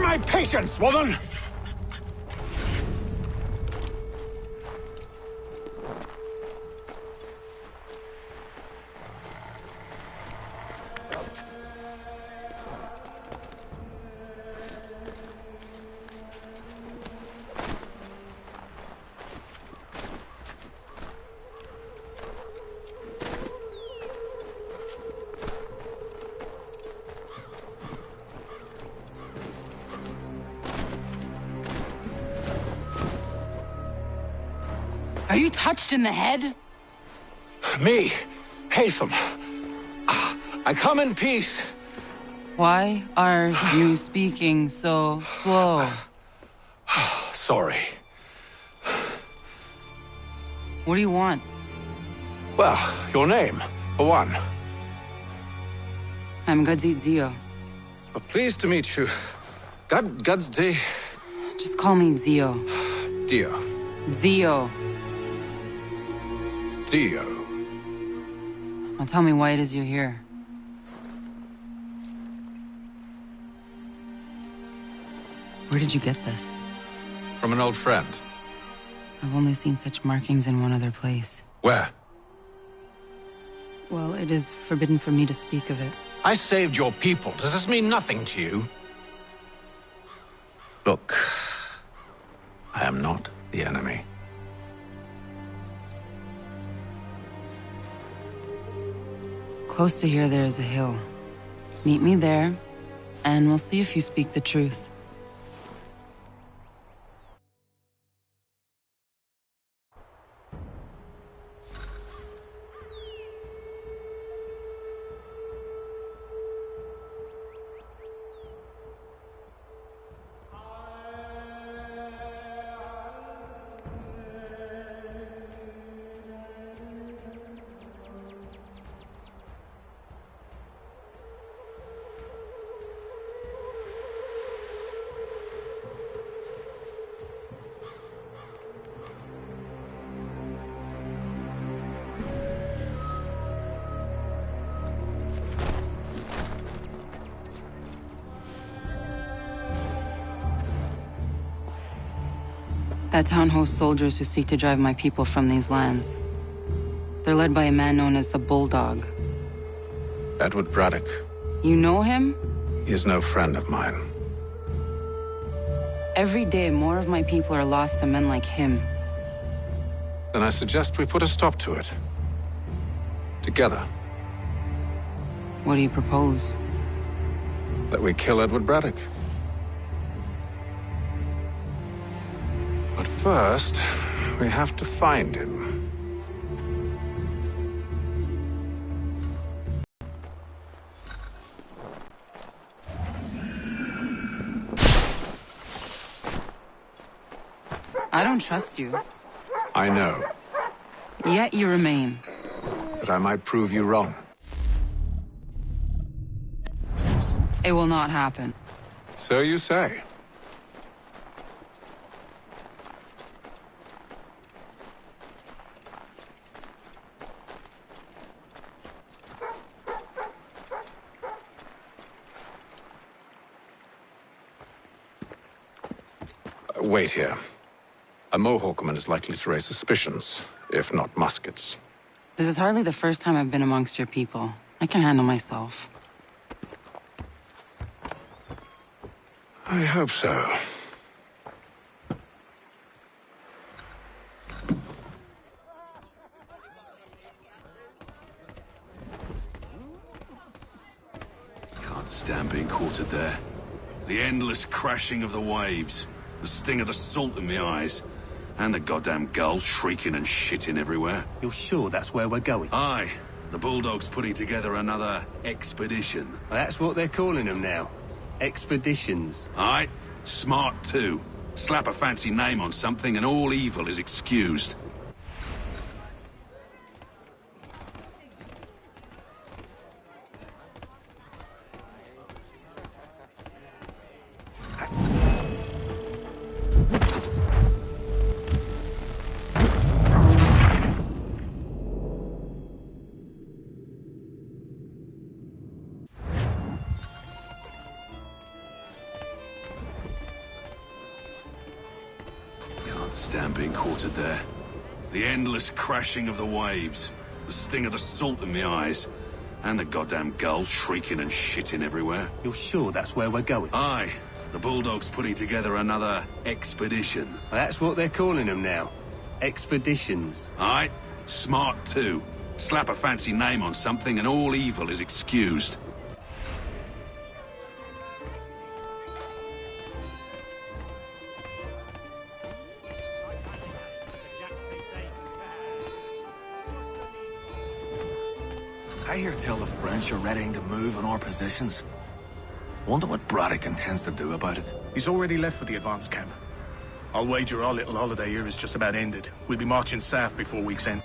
my patience, woman! Are you touched in the head? Me, Hatham. I come in peace. Why are you speaking so slow? Sorry. What do you want? Well, your name, for one. I'm Gadzit Zio. Well, pleased to meet you. Gadsdi. Just call me Zio. Dio. Zio. Dio. Now tell me why it is you're here. Where did you get this? From an old friend. I've only seen such markings in one other place. Where? Well, it is forbidden for me to speak of it. I saved your people. Does this mean nothing to you? Look, I am not the enemy. Close to here, there is a hill. Meet me there, and we'll see if you speak the truth. That town hosts soldiers who seek to drive my people from these lands. They're led by a man known as the Bulldog. Edward Braddock. You know him? He is no friend of mine. Every day, more of my people are lost to men like him. Then I suggest we put a stop to it. Together. What do you propose? That we kill Edward Braddock. But first, we have to find him. I don't trust you. I know. Yet you remain. That I might prove you wrong. It will not happen. So you say. Wait here. A Mohawkman is likely to raise suspicions, if not muskets. This is hardly the first time I've been amongst your people. I can handle myself. I hope so. Can't stand being quartered there. The endless crashing of the waves. The sting of the salt in my eyes. And the goddamn gulls shrieking and shitting everywhere. You're sure that's where we're going? Aye. The Bulldog's putting together another expedition. Well, that's what they're calling them now. Expeditions. Aye. Smart too. Slap a fancy name on something and all evil is excused. stand being quartered there. The endless crashing of the waves, the sting of the salt in my eyes, and the goddamn gulls shrieking and shitting everywhere. You're sure that's where we're going? Aye. The Bulldog's putting together another expedition. Well, that's what they're calling them now. Expeditions. Aye. Smart too. Slap a fancy name on something and all evil is excused. I hear tell the French are readying to move on our positions. Wonder what Braddock intends to do about it. He's already left for the advance camp. I'll wager our little holiday here is just about ended. We'll be marching south before week's end.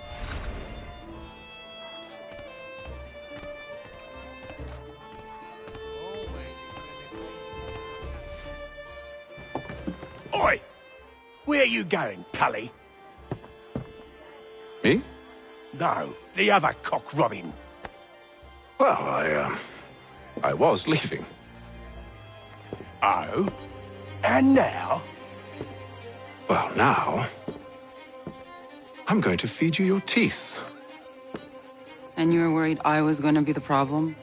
Oi! Where are you going, Cully? Me? No, the other cock Robin. Well, I was leaving. Oh? And now? Well, now... I'm going to feed you your teeth. And you were worried I was going to be the problem?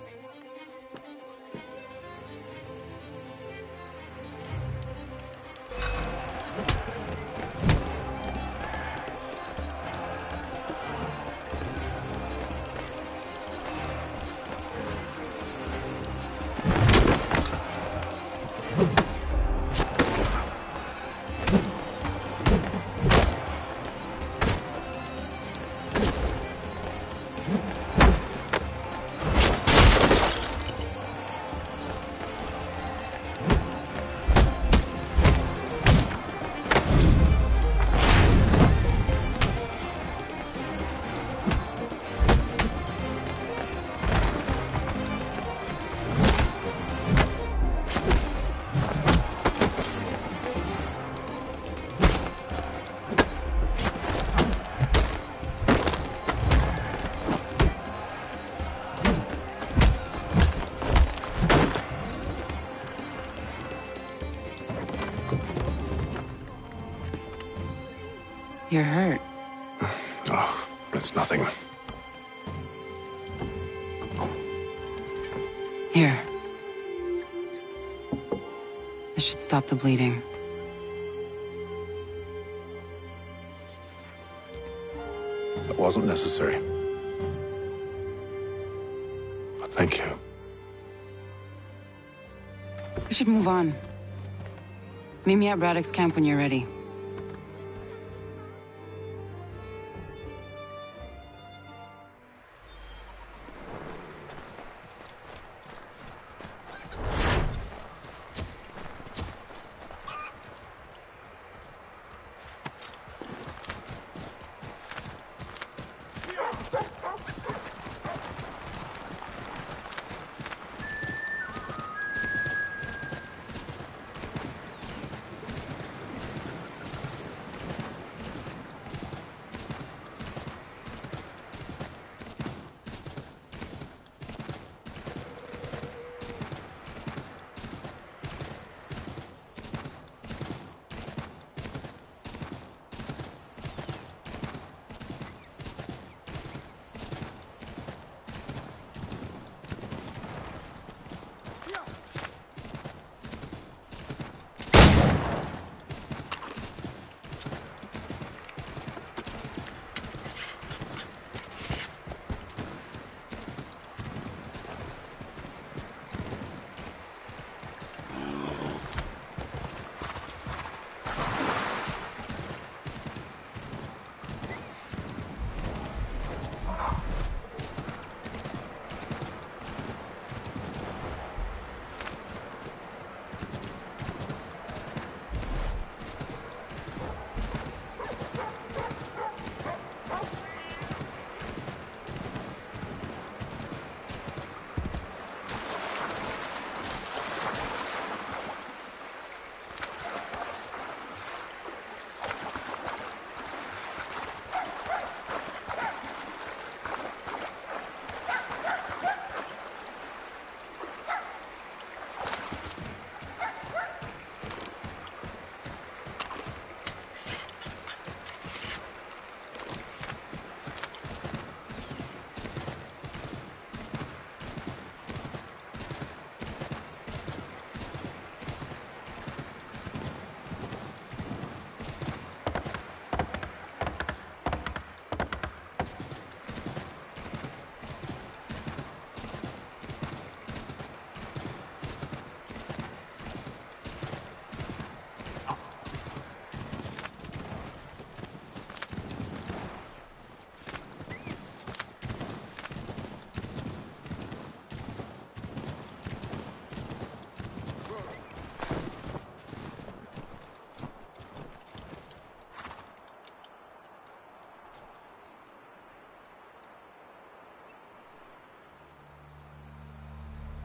You're hurt. Oh, it's nothing. Here. This should stop the bleeding. It wasn't necessary. But thank you. We should move on. Meet me at Braddock's camp when you're ready.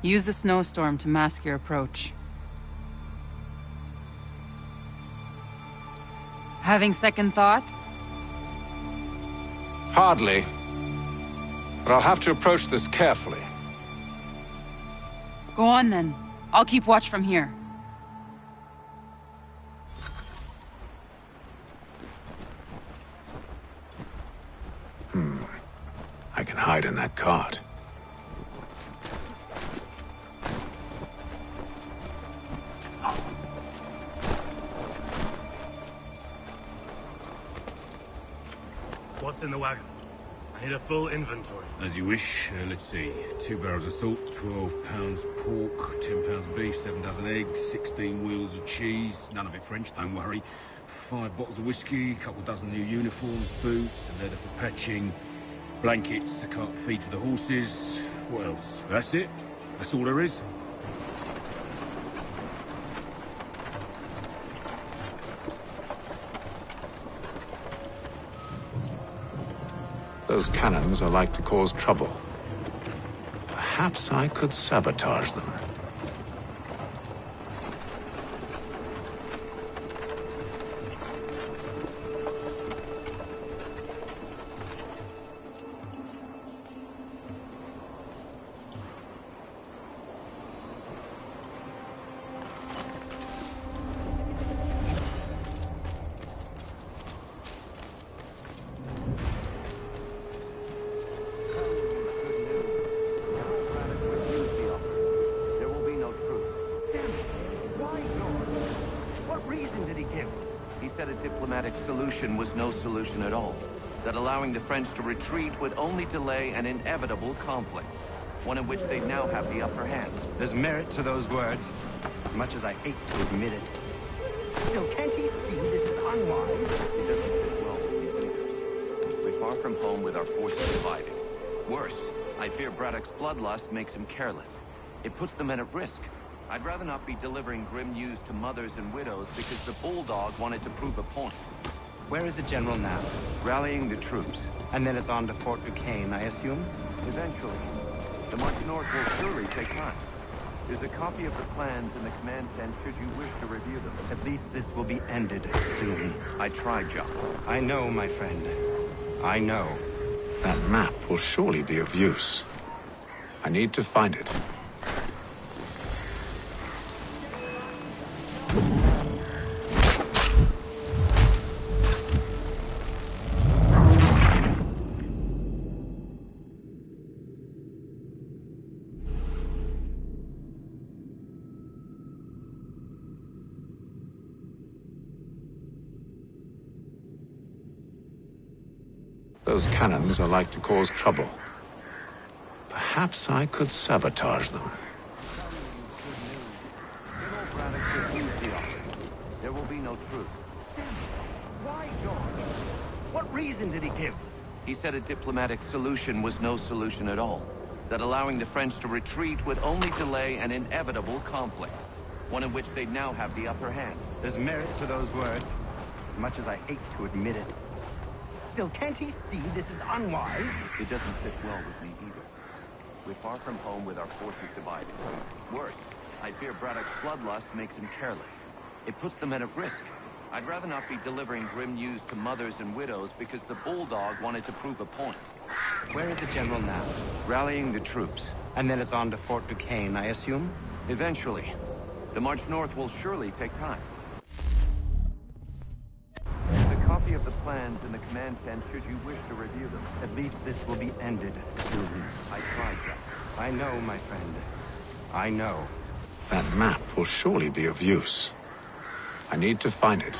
Use the snowstorm to mask your approach. Having second thoughts? Hardly. But I'll have to approach this carefully. Go on then. I'll keep watch from here. I can hide in that cart. What's in the wagon? I need a full inventory. As you wish. Let's see. 2 barrels of salt, 12 pounds pork, 10 pounds beef, 7 dozen eggs, 16 wheels of cheese. None of it French, don't worry. 5 bottles of whiskey, a couple dozen new uniforms, boots, a leather for patching, blankets, a cart feed for the horses. What else? That's it. That's all there is. Those cannons are like to cause trouble. Perhaps I could sabotage them. The French to retreat would only delay an inevitable conflict, one in which they now have the upper hand. There's merit to those words, as much as I hate to admit it. Still, can't he see this is unwise? It doesn't fit well with me either. We're far from home with our forces divided. Worse, I fear Braddock's bloodlust makes him careless. It puts the men at risk. I'd rather not be delivering grim news to mothers and widows because the Bulldog wanted to prove a point. Where is the general now? Rallying the troops. And then it's on to Fort Duquesne, I assume? Eventually. The march north will surely take time. There's a copy of the plans in the command tent should you wish to review them. At least this will be ended soon. I tried, John. I know, my friend. I know. That map will surely be of use. I need to find it. Those cannons are like to cause trouble. Perhaps I could sabotage them. There will be no truth. Why, George? What reason did he give? He said a diplomatic solution was no solution at all. That allowing the French to retreat would only delay an inevitable conflict. One in which they'd now have the upper hand. There's merit to those words, as much as I hate to admit it. Still, can't he see this is unwise? It doesn't fit well with me either. We're far from home with our forces divided. Worse, I fear Braddock's bloodlust makes him careless. It puts the men at risk. I'd rather not be delivering grim news to mothers and widows because the Bulldog wanted to prove a point. Where is the general now? Rallying the troops. And then it's on to Fort Duquesne, I assume? Eventually. The march north will surely take time. A copy of the plans in the command tent should you wish to review them. At least this will be ended soon. I tried, Jack. I know, my friend. I know. That map will surely be of use. I need to find it.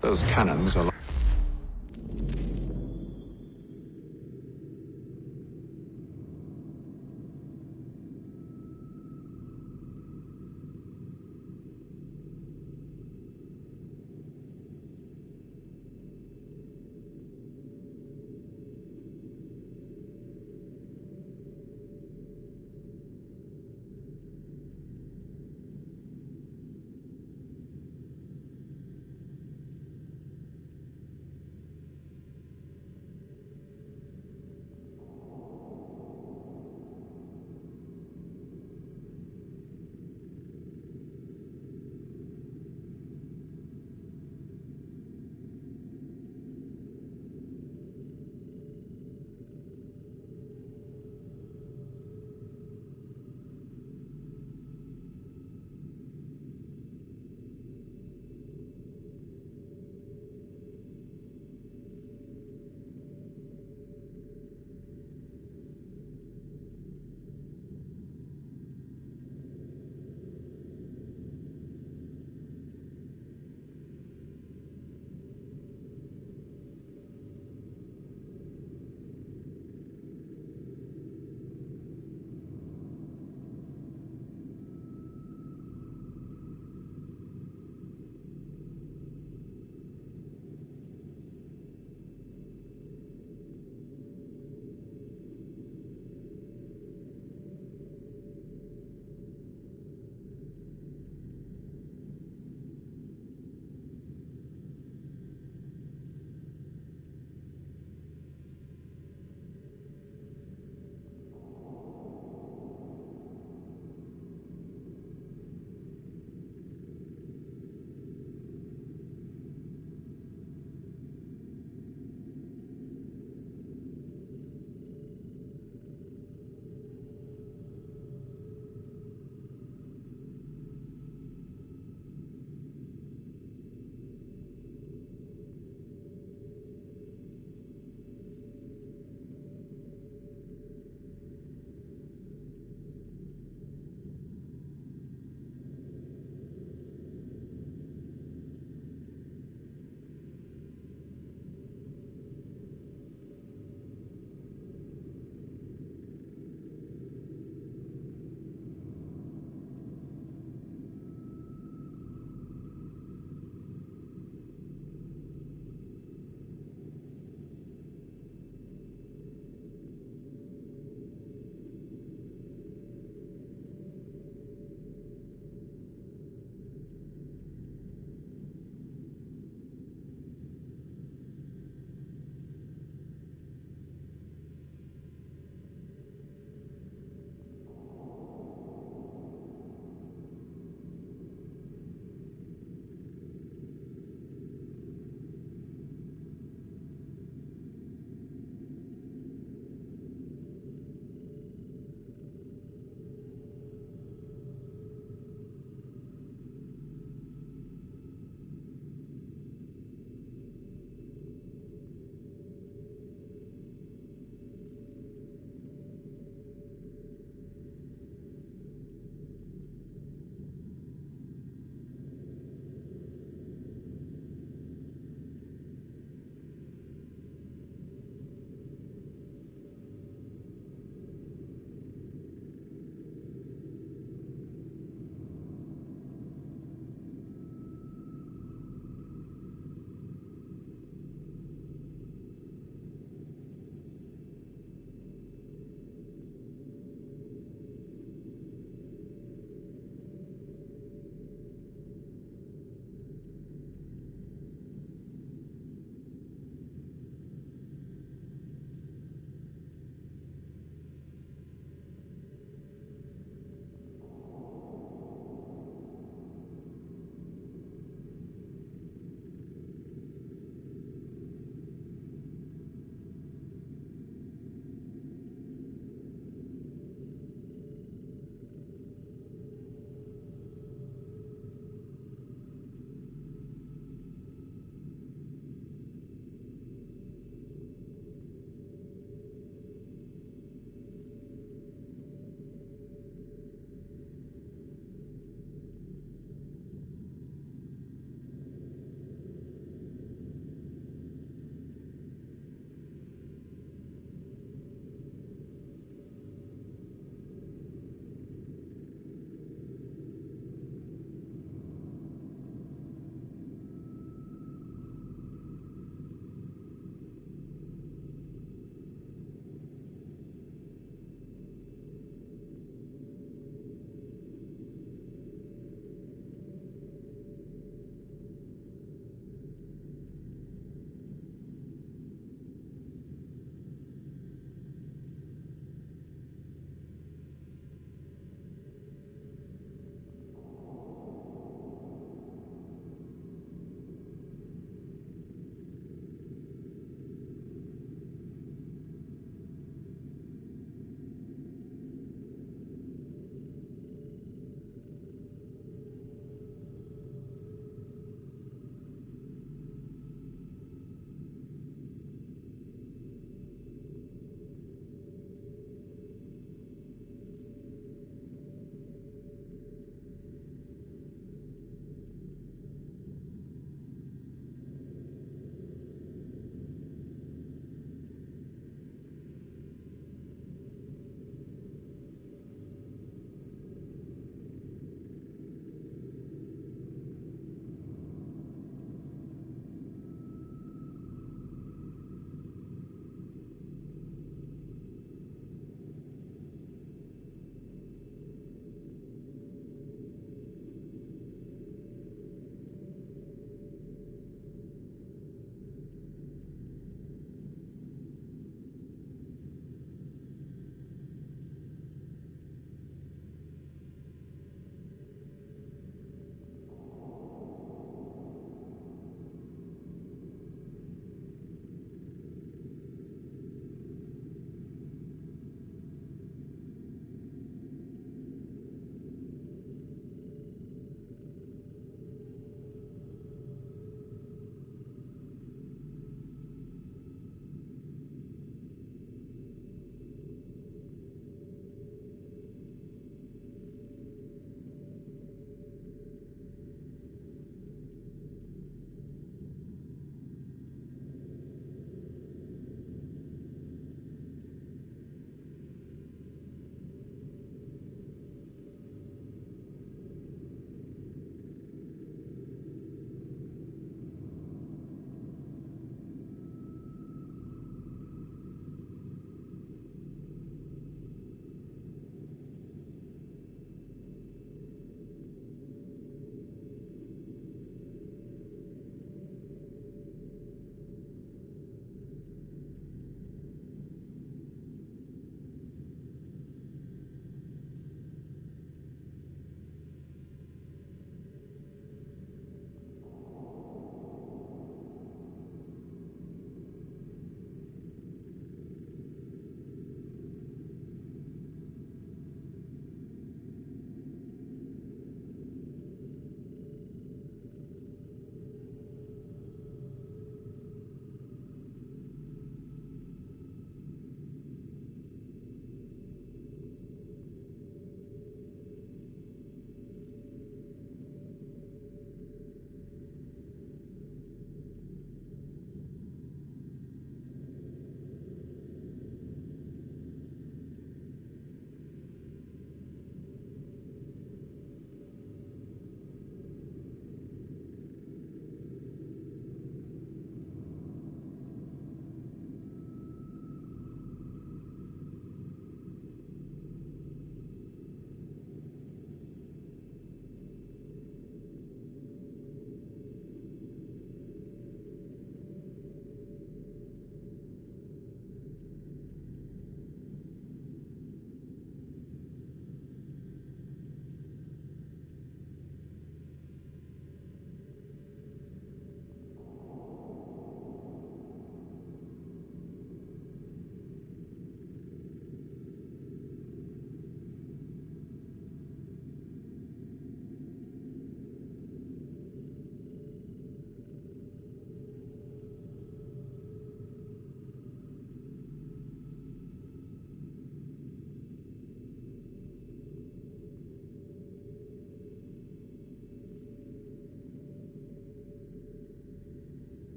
Those cannons are...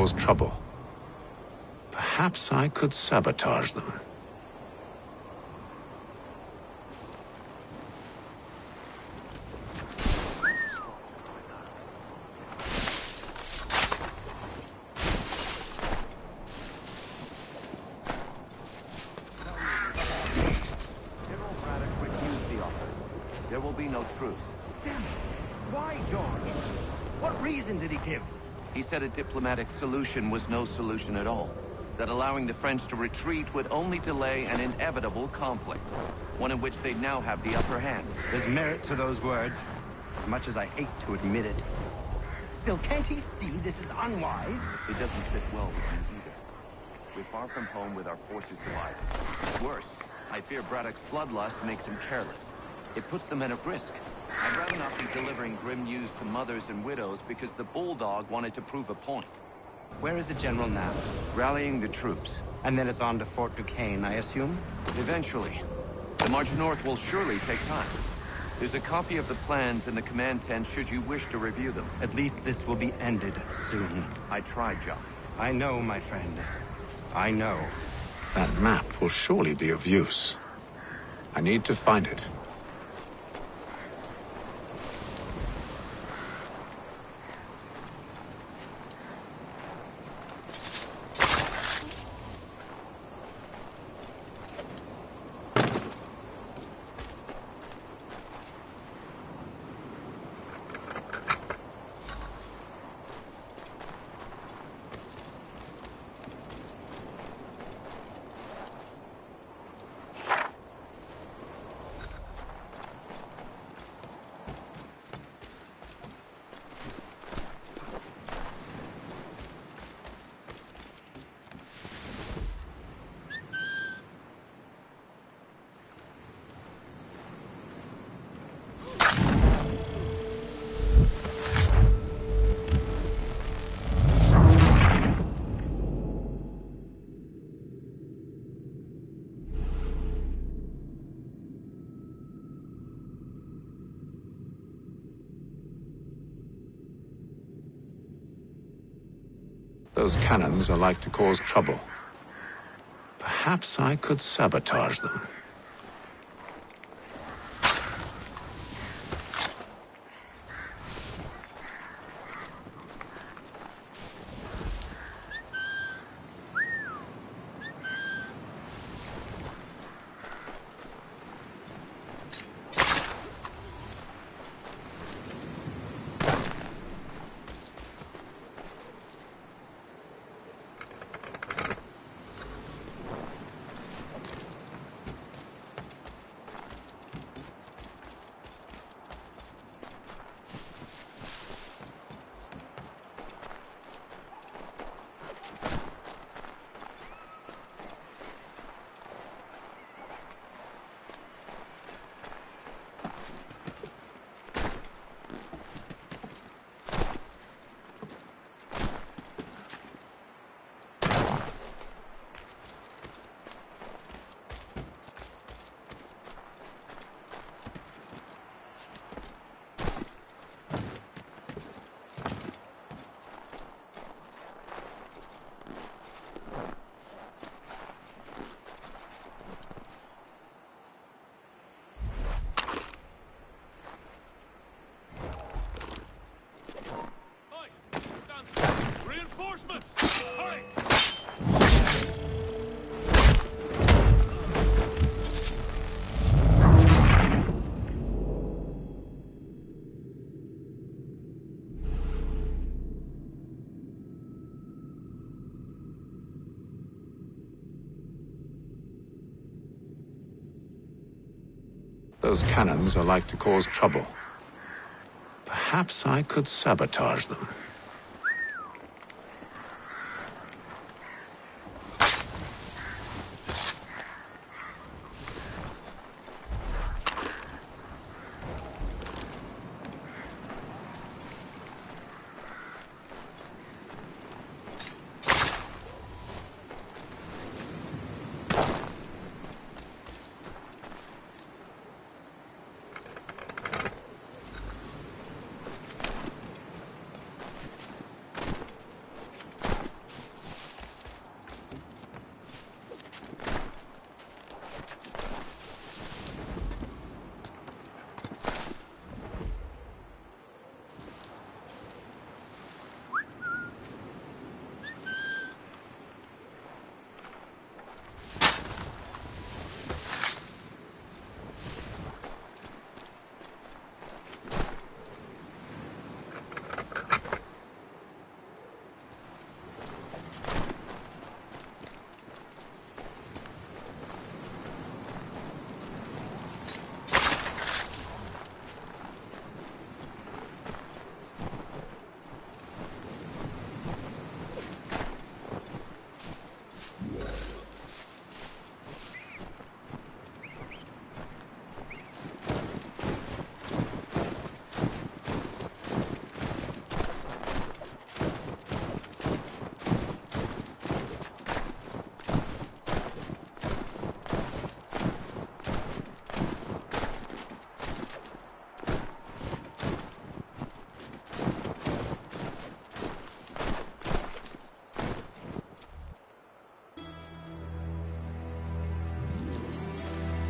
cause trouble. Perhaps I could sabotage them. There will be no truce. Damn it. Why, George? What reason did he give? He said a diplomatic solution was no solution at all. That allowing the French to retreat would only delay an inevitable conflict. One in which they'd now have the upper hand. There's merit to those words, as much as I hate to admit it. Still, can't he see this is unwise? It doesn't fit well with me either. We're far from home with our forces divided. Worse, I fear Braddock's bloodlust makes him careless. It puts the men at risk. I'd rather not be delivering grim news to mothers and widows because the Bulldog wanted to prove a point. Where is the general now? Rallying the troops. And then it's on to Fort Duquesne, I assume? Eventually. The march north will surely take time. There's a copy of the plans in the command tent should you wish to review them. At least this will be ended soon. I tried, John. I know, my friend. I know. That map will surely be of use. I need to find it. Those cannons are like to cause trouble. Perhaps I could sabotage them. Those cannons are like to cause trouble. Perhaps I could sabotage them.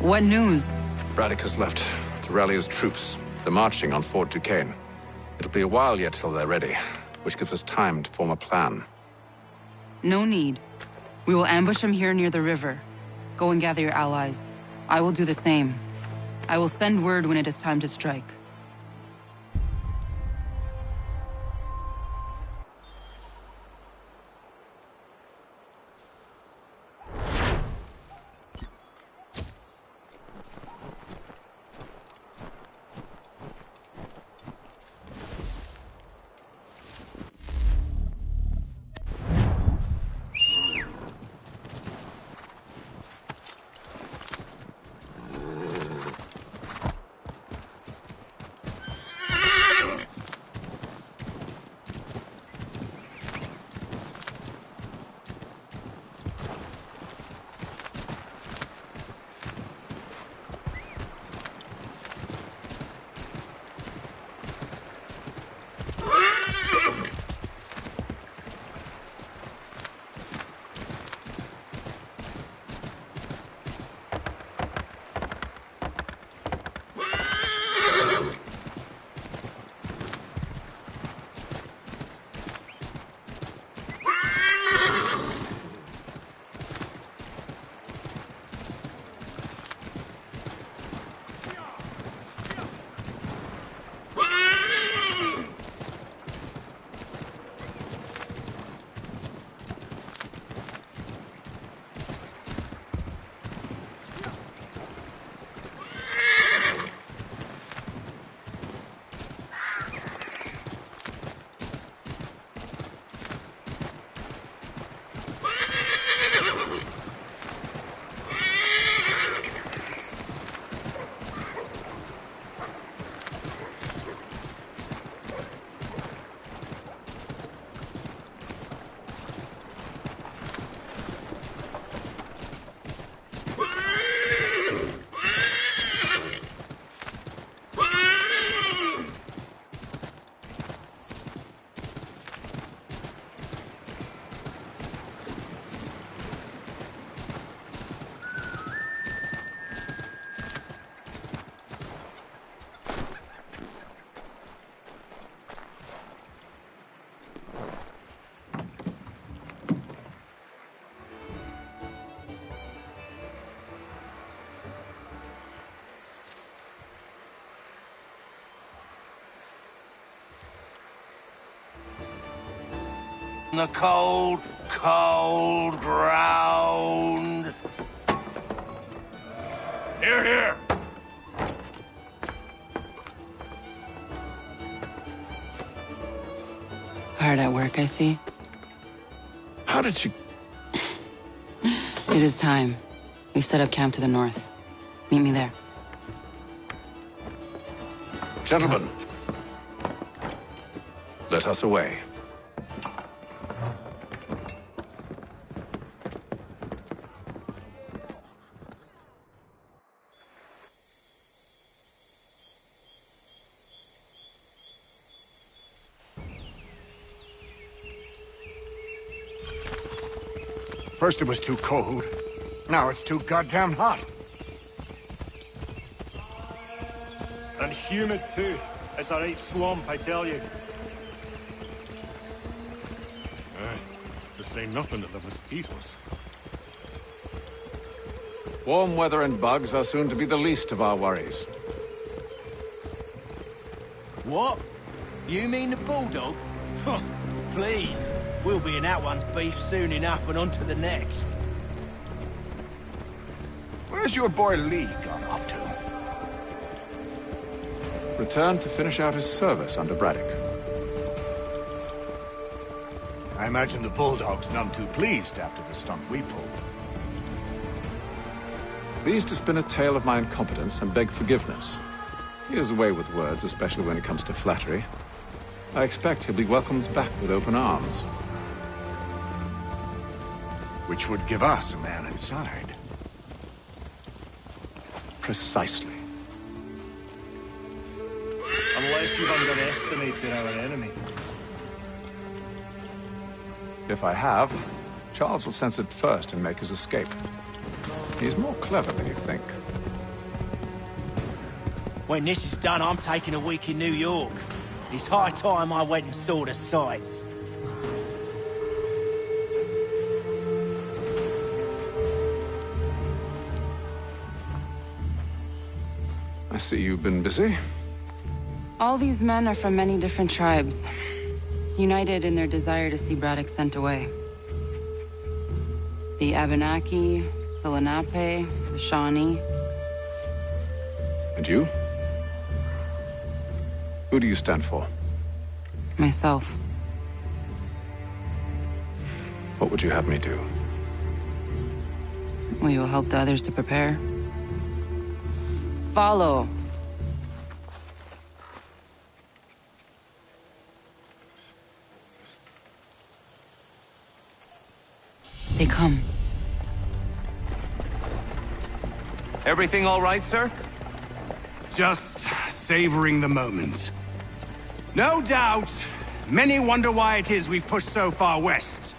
What news? Braddock has left to rally his troops. They're marching on Fort Duquesne. It'll be a while yet till they're ready, which gives us time to form a plan. No need. We will ambush him here near the river. Go and gather your allies. I will do the same. I will send word when it is time to strike. The cold, cold ground. Here, here. Hard at work, I see. How did you... It is time. We've set up camp to the north. Meet me there. Gentlemen, let us away. First it was too cold. Now it's too goddamn hot. And humid too. It's a right swamp, I tell you. To say nothing of the mosquitoes. Warm weather and bugs are soon to be the least of our worries. What? You mean the bulldog? Please. We'll be in that one's beef soon enough and on to the next. Where's your boy Lee gone off to? Returned to finish out his service under Braddock. I imagine the bulldog's none too pleased after the stunt we pulled. Pleased to spin a tale of my incompetence and beg forgiveness. He has a way with words, especially when it comes to flattery. I expect he'll be welcomed back with open arms. Which would give us a man inside. Precisely. Unless you've underestimated our enemy. If I have, Charles will sense it first and make his escape. He's more clever than you think. When this is done, I'm taking a week in New York. It's high time I went and saw the sights. I see you've been busy. All these men are from many different tribes, united in their desire to see Braddock sent away. The Abenaki, the Lenape, the Shawnee. And you? Who do you stand for? Myself. What would you have me do? Will you help the others to prepare? Follow. They come. Everything all right, sir? Just savoring the moment. No doubt, many wonder why it is we've pushed so far west.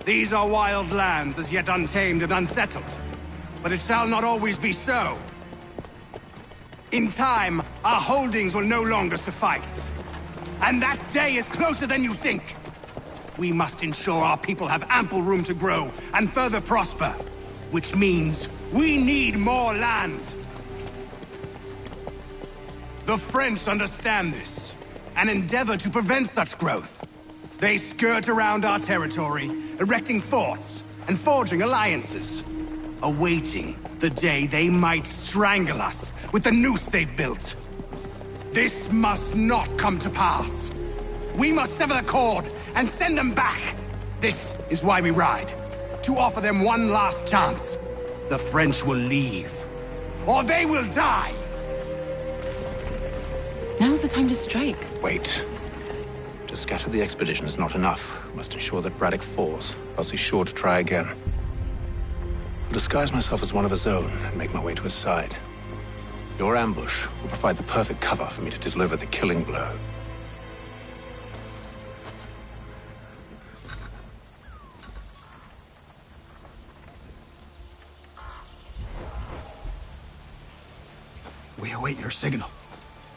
These are wild lands, as yet untamed and unsettled. But it shall not always be so. In time, our holdings will no longer suffice. And that day is closer than you think. We must ensure our people have ample room to grow and further prosper. Which means we need more land. The French understand this, and endeavor to prevent such growth. They skirt around our territory, erecting forts and forging alliances, awaiting the day they might strangle us with the noose they've built. This must not come to pass. We must sever the cord and send them back. This is why we ride, to offer them one last chance. The French will leave, or they will die. Now's the time to strike. Wait. To scatter the expedition is not enough. We must ensure that Braddock falls, else he's sure to try again. I'll disguise myself as one of his own and make my way to his side. Your ambush will provide the perfect cover for me to deliver the killing blow. We await your signal.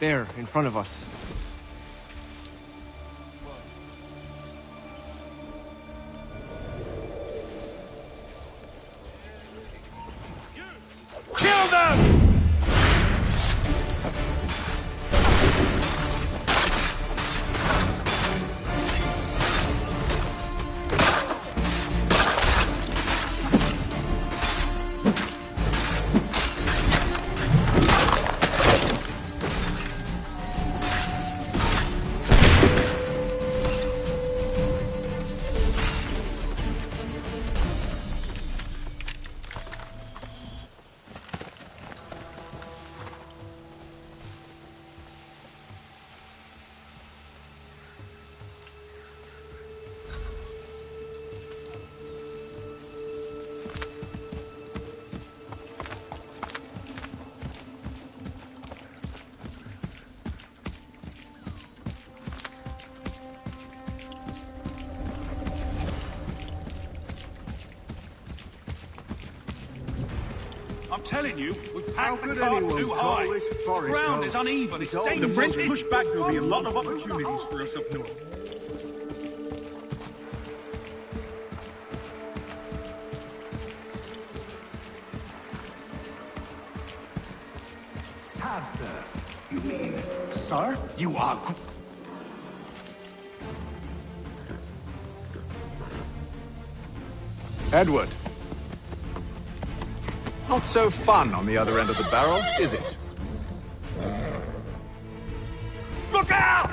There, in front of us. Kill them! I'm telling you, we've packed the car too high. The ground is uneven. It's dangerous. If the French push back, there'll be a lot of opportunities for us up north. You mean, sir? You are... Edward. Not so fun on the other end of the barrel, is it? Look out!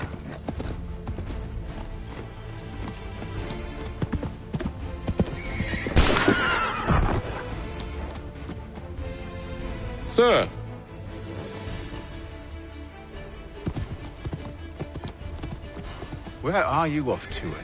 Sir! Where are you off to, Edward?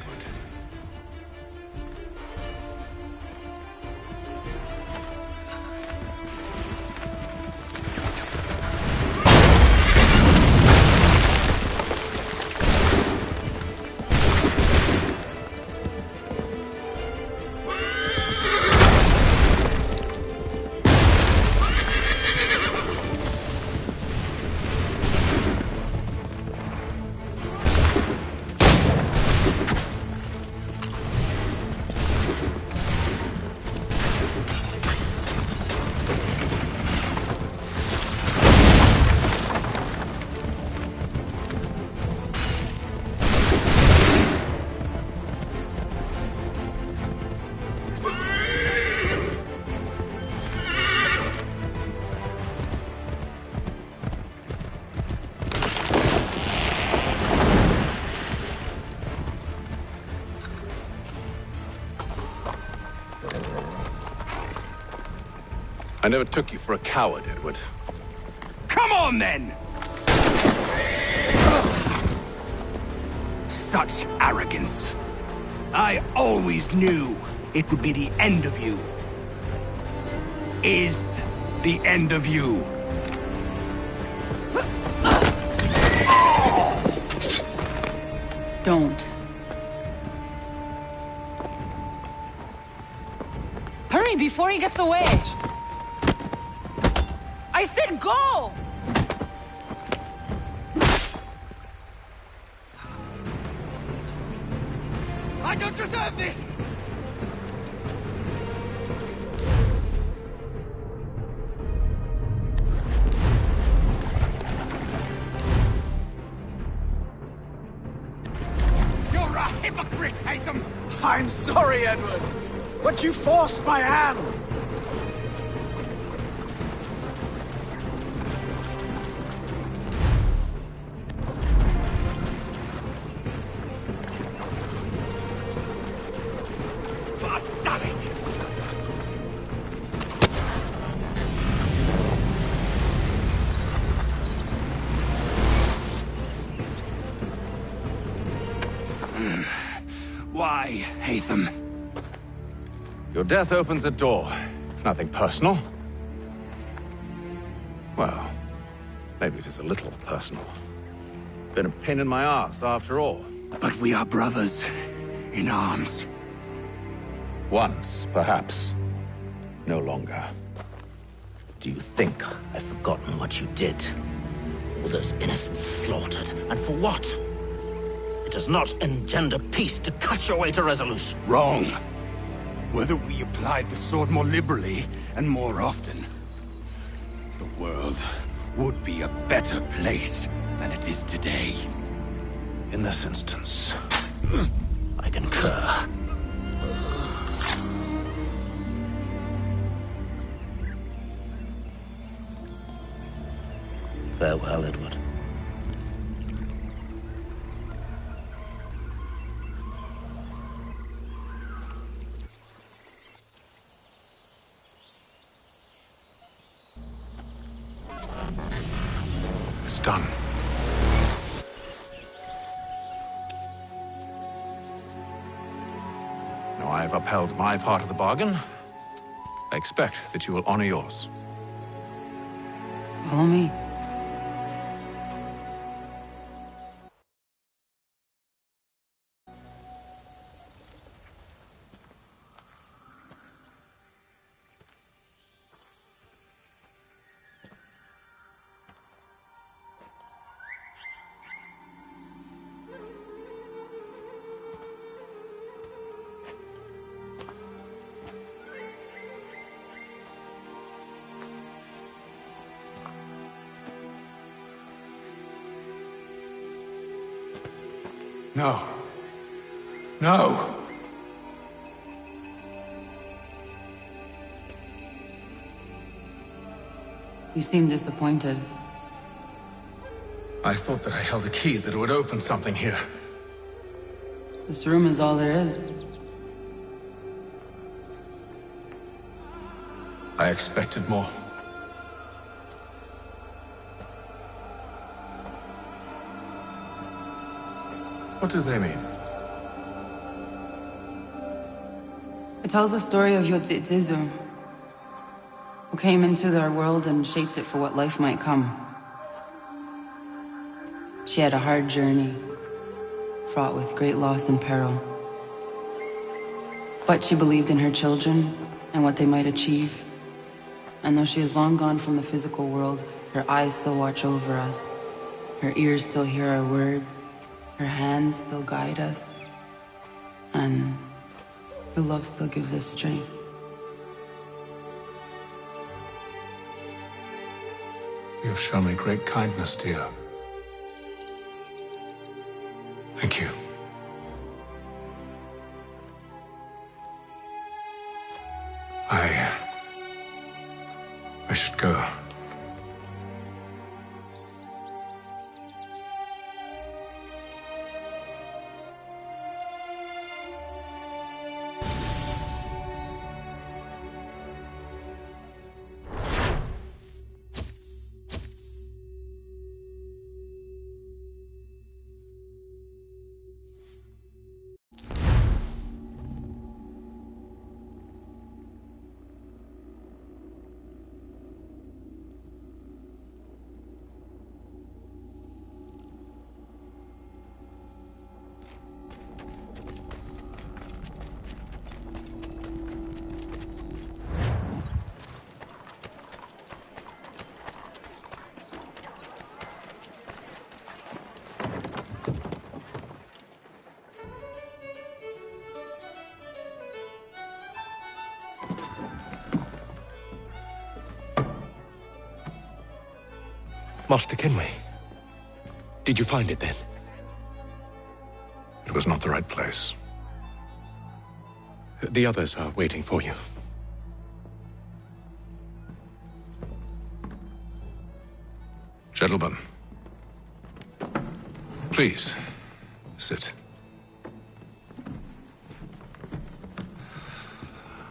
I never took you for a coward, Edward. Come on, then! Such arrogance. I always knew it would be the end of you. Is the end of you. Don't. Hurry before he gets away! I said go! I don't deserve this! You're a hypocrite, Hatham! I'm sorry, Edward, but you forced my hand. God damn it! Why, Hatham? Your death opens a door. It's nothing personal. Well, maybe it is a little personal. Been a pain in my ass, after all. But we are brothers in arms. Once, perhaps. No longer. Do you think I've forgotten what you did? All those innocents slaughtered, and for what? It does not engender peace to cut your way to resolution. Wrong. Whether we applied the sword more liberally and more often, the world would be a better place than it is today. In this instance, I concur. Farewell, Edward. it's done. Now I have upheld my part of the bargain. I expect that you will honor yours. Follow me. No. No! You seem disappointed. I thought that I held a key that would open something here. This room is all there is. I expected more. What do they mean? It tells the story of Yotzitzizu, who came into their world and shaped it for what life might come. She had a hard journey, fraught with great loss and peril. But she believed in her children and what they might achieve. And though she is long gone from the physical world, her eyes still watch over us. Her ears still hear our words. Her hands still guide us. And her love still gives us strength. You have shown me great kindness, dear. Thank you. I should go. Master Kenway. Did you find it then? It was not the right place. The others are waiting for you. Gentlemen, please, sit.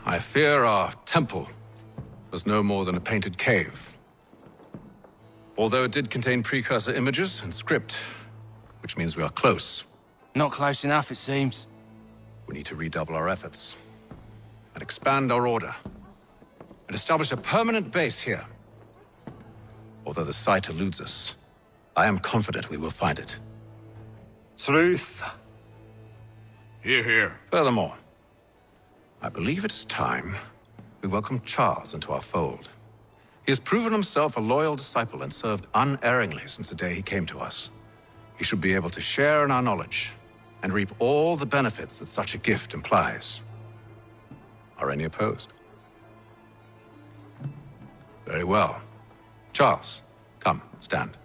I fear our temple was no more than a painted cave. Although it did contain precursor images and script, which means we are close. Not close enough, it seems. We need to redouble our efforts and expand our order and establish a permanent base here. Although the site eludes us, I am confident we will find it. Truth. Hear, hear. Furthermore, I believe it is time we welcome Charles into our fold. He has proven himself a loyal disciple and served unerringly since the day he came to us. He should be able to share in our knowledge and reap all the benefits that such a gift implies. Are any opposed? Very well. Charles, come, stand.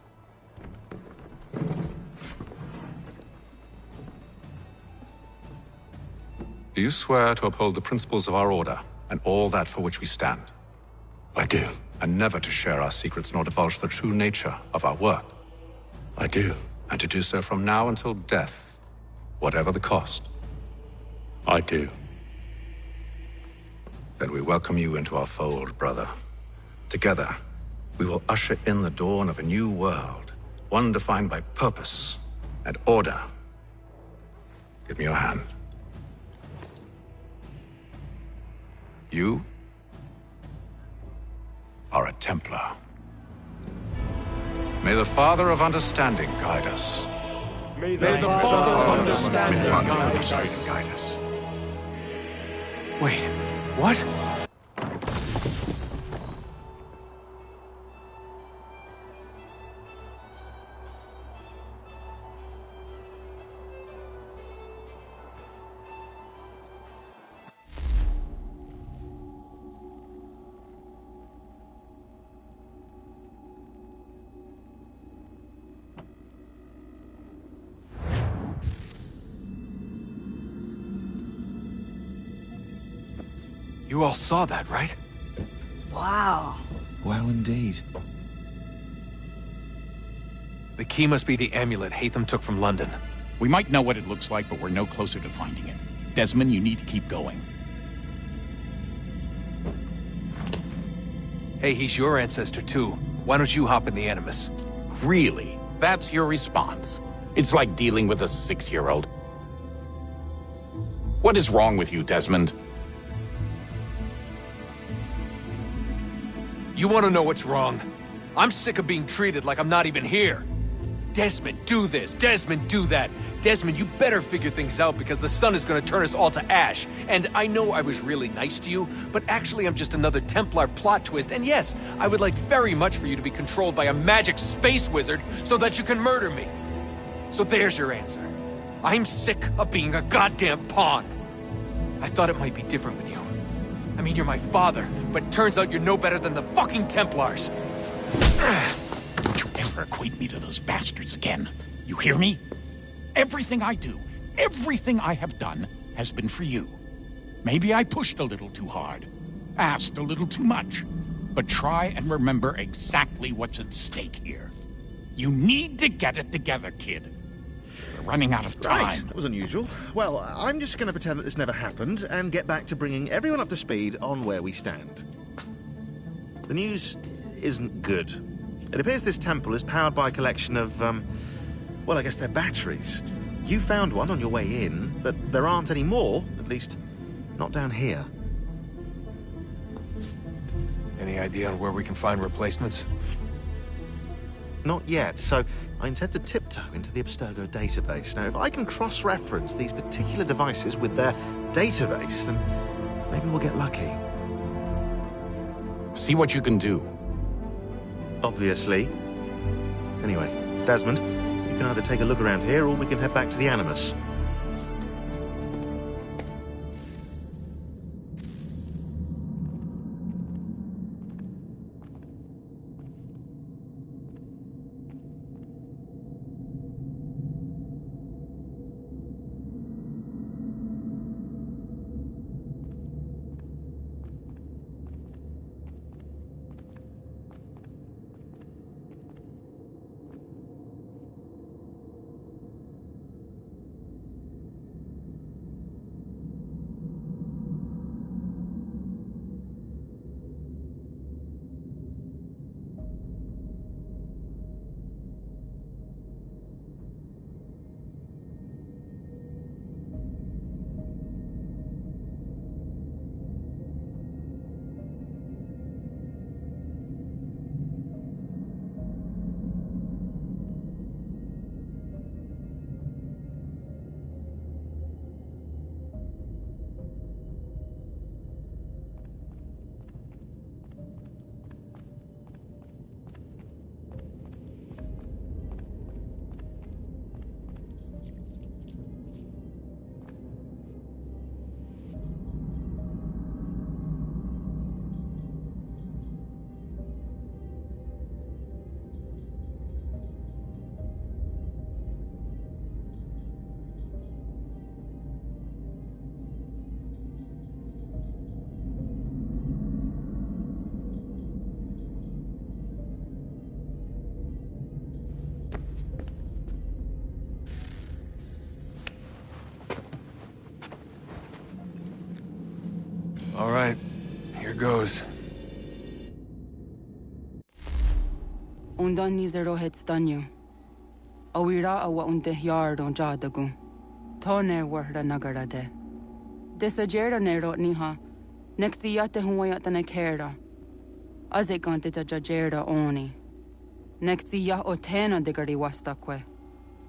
Do you swear to uphold the principles of our order and all that for which we stand? I do. And never to share our secrets nor divulge the true nature of our work? I do. And to do so from now until death, whatever the cost? I do. Then we welcome you into our fold, brother. Together, we will usher in the dawn of a new world, one defined by purpose and order. Give me your hand. You are a Templar. May the Father of Understanding guide us. May the Father of Understanding guide us. Wait, what? You all saw that, right? Wow. Wow, indeed. The key must be the amulet Hatham took from London. We might know what it looks like, but we're no closer to finding it. Desmond, you need to keep going. Hey, he's your ancestor too. Why don't you hop in the Animus? Really? That's your response? It's like dealing with a 6-year-old. What is wrong with you, Desmond? You want to know what's wrong? I'm sick of being treated like I'm not even here. Desmond, do this. Desmond, do that. Desmond, you better figure things out because the sun is going to turn us all to ash. And I know I was really nice to you, but actually I'm just another Templar plot twist. And yes, I would like very much for you to be controlled by a magic space wizard so that you can murder me. So there's your answer. I'm sick of being a goddamn pawn. I thought it might be different with you. I mean, you're my father, but turns out you're no better than the fucking Templars. Don't you ever equate me to those bastards again. You hear me? Everything I do, everything I have done, has been for you. Maybe I pushed a little too hard, asked a little too much, but try and remember exactly what's at stake here. You need to get it together, kid. We're running out of time. Right, that was unusual. Well, I'm just going to pretend that this never happened and get back to bringing everyone up to speed on where we stand. The news isn't good. It appears this temple is powered by a collection of, well, I guess they're batteries. You found one on your way in, but there aren't any more, at least not down here. Any idea on where we can find replacements? Not yet, so I intend to tiptoe into the Abstergo database. Now, if I can cross-reference these particular devices with their database, then maybe we'll get lucky. See what you can do. Obviously. Anyway, Desmond, you can either take a look around here or we can head back to the Animus. goes. Undan nizero het stanyo. Awira awa unde yard on jadagu. Tone warda nagara de. Desajera nero niha. Nekti yate huwayata nekera. Azekante jajera oni. Nekti ya otena degari wastakwe.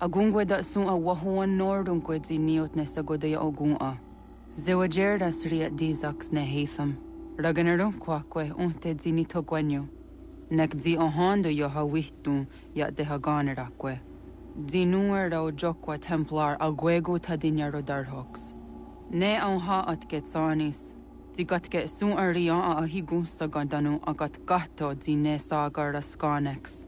Agungwe da sun a wahuan nordungwe zi niot nesagodaya ogun'a. Zewajerda sriat dizax ne heitham. Raganarun kwakwe unte zi nito gwenyo. Nek zi ohando yo ha wihtun ya de ha ganerakwe. Zi nuer o jokwa templar agwego tadinyaro darhox. Ne on ha at getsanis. Zi gat get sun arian a higun sagandanu agat gatto zi ne sagar skanex.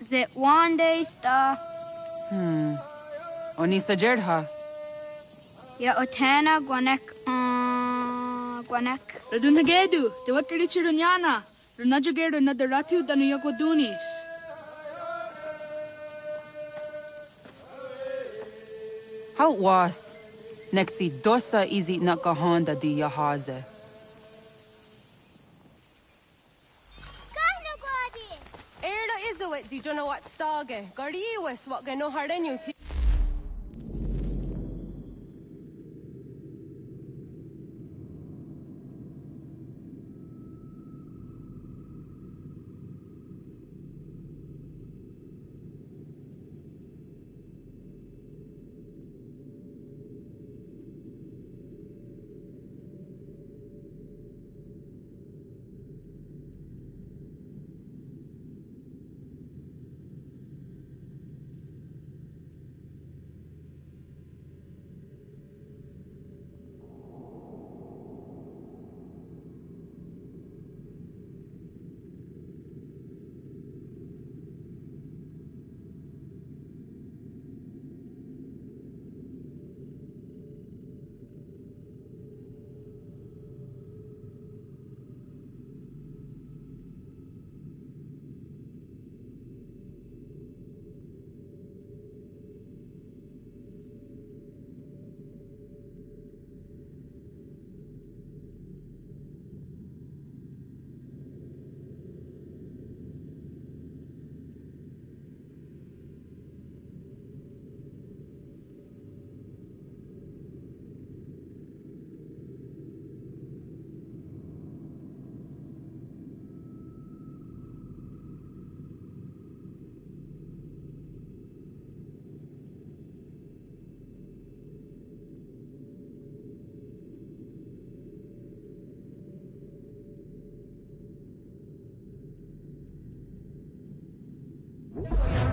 Zit one day sta. Onisa jerha. Ya otena gwanek gwanek. Radunagedu, te watri chirunyana. Runajagedu na daratu danu yakodunis. How was? Nexi dosa izi nakahanda di yahaze. You don't know what stage. Gardiwis what gano hardenyu.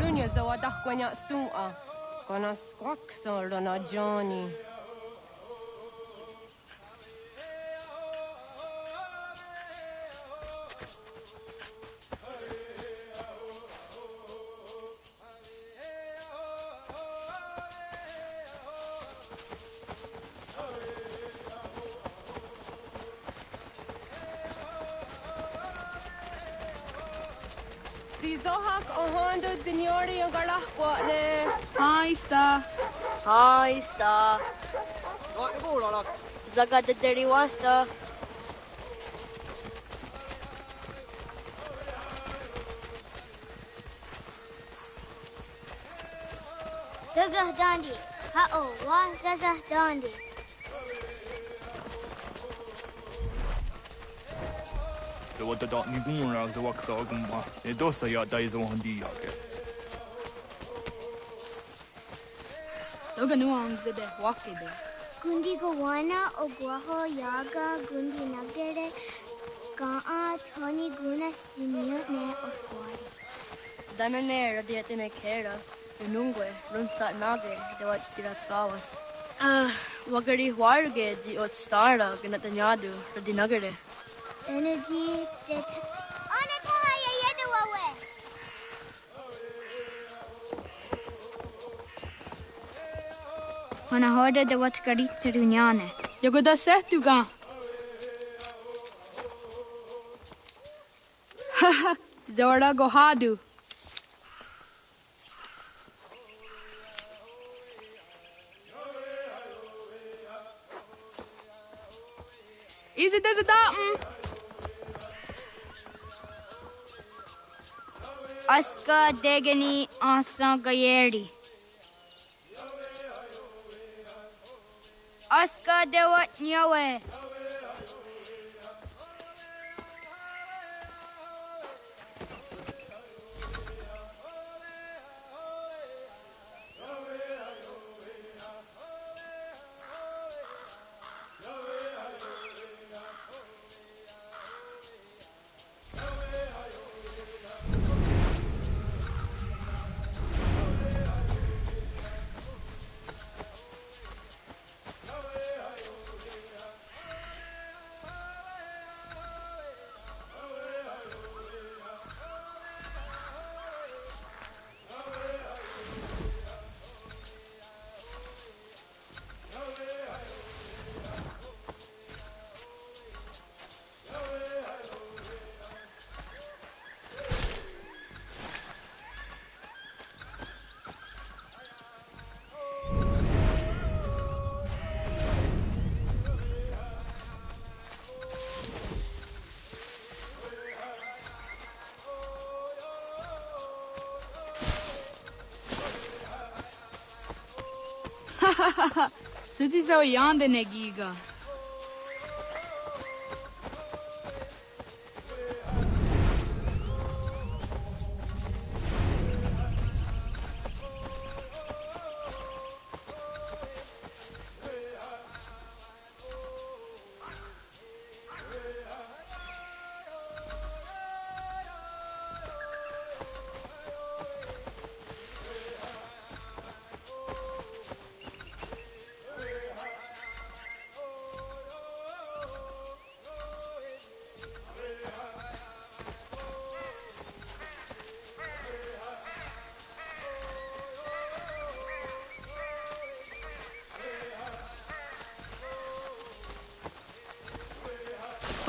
Runya zawadah kwanya sum'a. Kana squaxor na Johnny. Zohak ohando signori ang galahquane. Hi, sta. Hi, sta. Zaga de deriwasta. Zazah dandi. Ha-oh, wa zazah dandi. What the dot nigura the wax ogumwa. E dosa ya dayz on di yake. Toga nuang zede wakide. Gundi gowana ogwaho yaga gundi nagere gaa Tony guna sinio ne ofwari. Danane radiate ne kera. Nungwe, Runsat Nage, the what Girakawas. Wagari Warge, the Ot Starla, Ganatanyadu, the Dinagare. Energy that. Onataya Yedawawe! When I heard the what Garitsa Dunyane. You go da set to go. Haha, Zora go hadu. Is it as a datum? Aska Degani Asa Gayeri. Aska de what nyawe. Suti so yande negiga.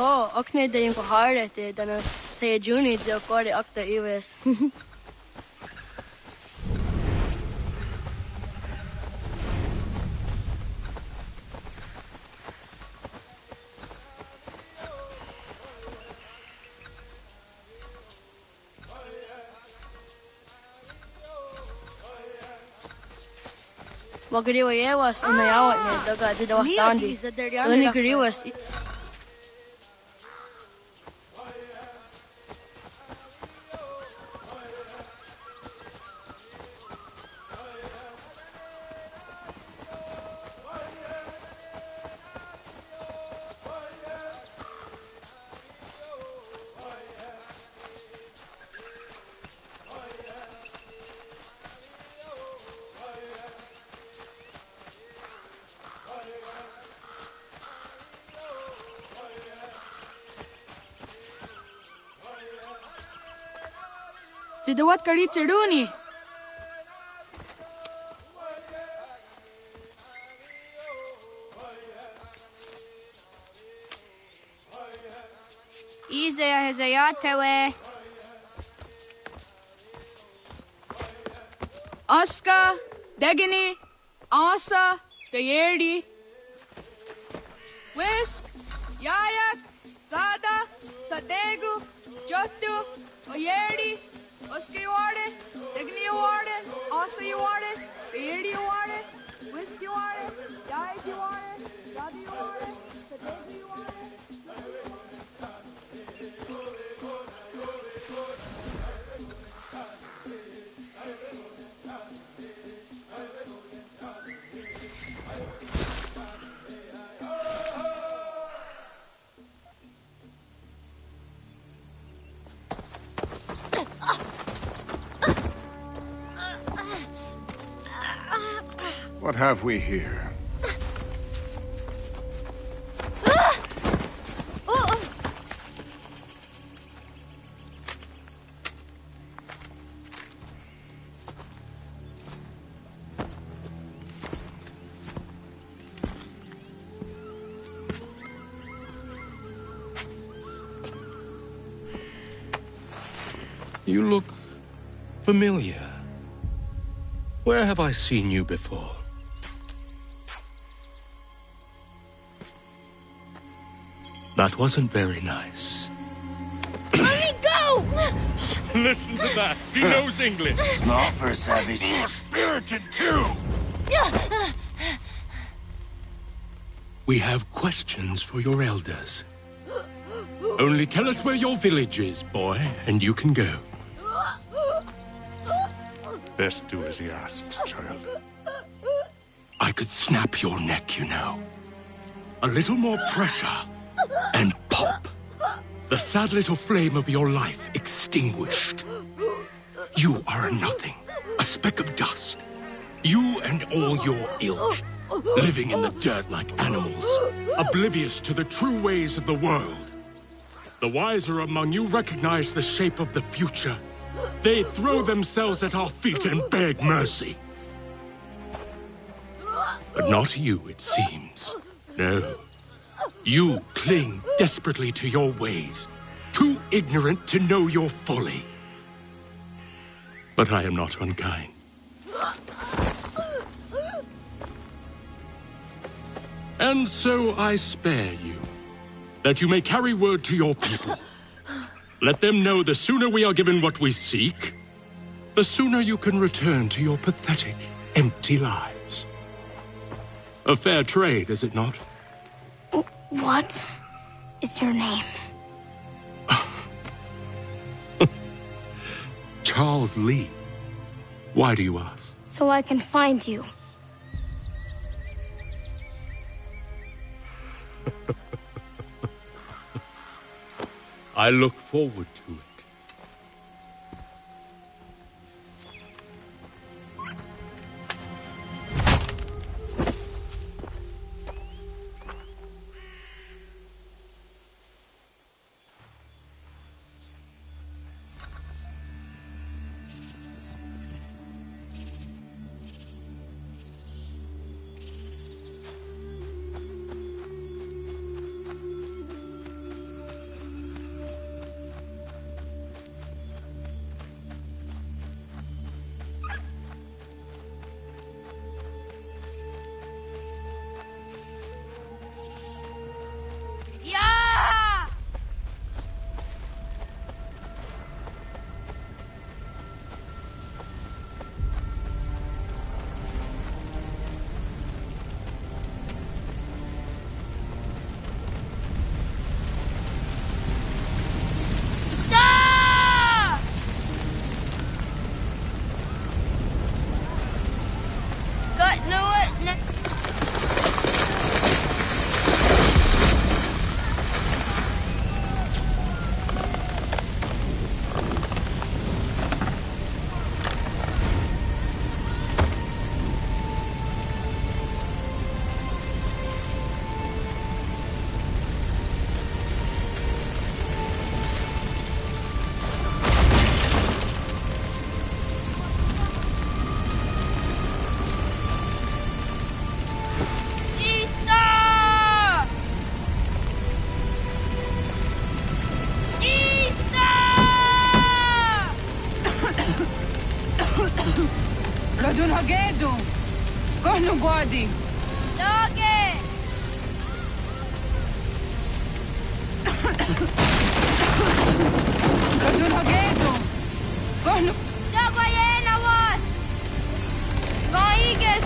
Oh, Okne de yung kuharete, dana tayo Juni, di okore akta iwes. Wagariwa yewas, unayawat niya, daga di dawak tandi. Lani gariwas. Sidawat karit siruni. Izaya Hazayatewe. Aska, Degini, Asa, Gayerdi. Whisk, Yayak, Zada, Sadegu, Jotu, Oyerdi. Oska you are it, Digny you are it, Asa you are it, Beardy you are it, Whisk you are it, Yike you are it, Daddy you are it, Sadegu you are it. What have we here? You look familiar. Where have I seen you before? That wasn't very nice. Let me go! Listen to that. He knows English. Smart for a savage. More spirited, too. We have questions for your elders. Only tell us where your village is, boy, and you can go. Best do as he asks, child. I could snap your neck, you know. A little more pressure, and pop. The sad little flame of your life extinguished. You are a nothing, a speck of dust. You and all your ilk, living in the dirt like animals, oblivious to the true ways of the world. The wiser among you recognize the shape of the future. They throw themselves at our feet and beg mercy. But not you, it seems. No. You cling desperately to your ways, too ignorant to know your folly. But I am not unkind. And so I spare you, that you may carry word to your people. Let them know the sooner we are given what we seek, the sooner you can return to your pathetic, empty lives. A fair trade, is it not? What is your name? Charles Lee. Why do you ask? So I can find you. I look forward to it. Radun hagedu. Kohnu guadi. Doge. Radun hagedu. Kohnu. Dogo yena was. Goiges.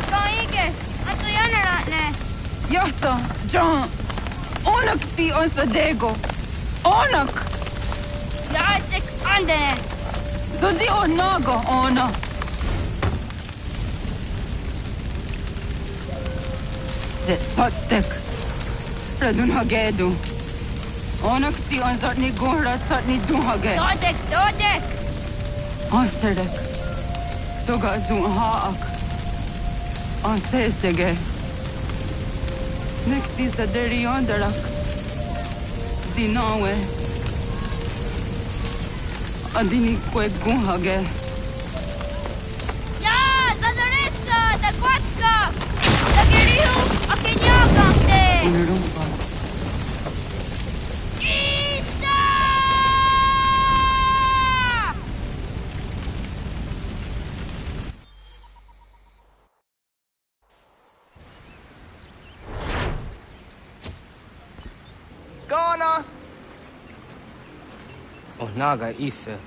Atu yanaratne. Johto, John. Onak ti on sadego. Onak. Yatsik andene. Zodzi onago ona. Zotstek. Radun hagedu. Onak ti on zotni gohra zotni duhage. Dodek. Osterdek. Toga zun haak. On sesege. Nekti sa deri onderak. Dinawe. Adini kwe gunhage. Ya, zadoressa, da quatka. Da geriu, akenyagante. Unrumpa. Isa! Gana! Oh, naga isa.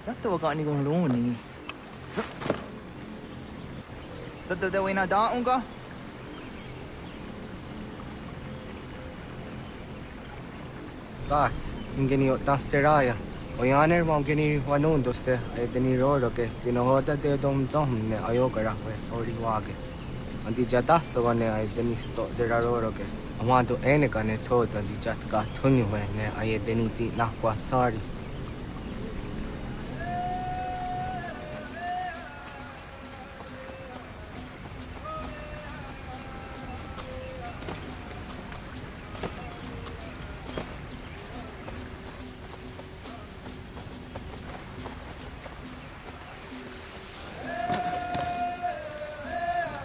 Nato ka ni kong loni. Sa dadawin na daon ka? Gats, ingeni o tasseraya. O yaner mo ingeni wanundo se e deni roro ke tinohoda de dom ne ayogara we oriwage. Andi jadassa wane ai deni sto dera roro ke. Amado ene kane toda di jatka tunyu we ne ai deni ti nakwa sari.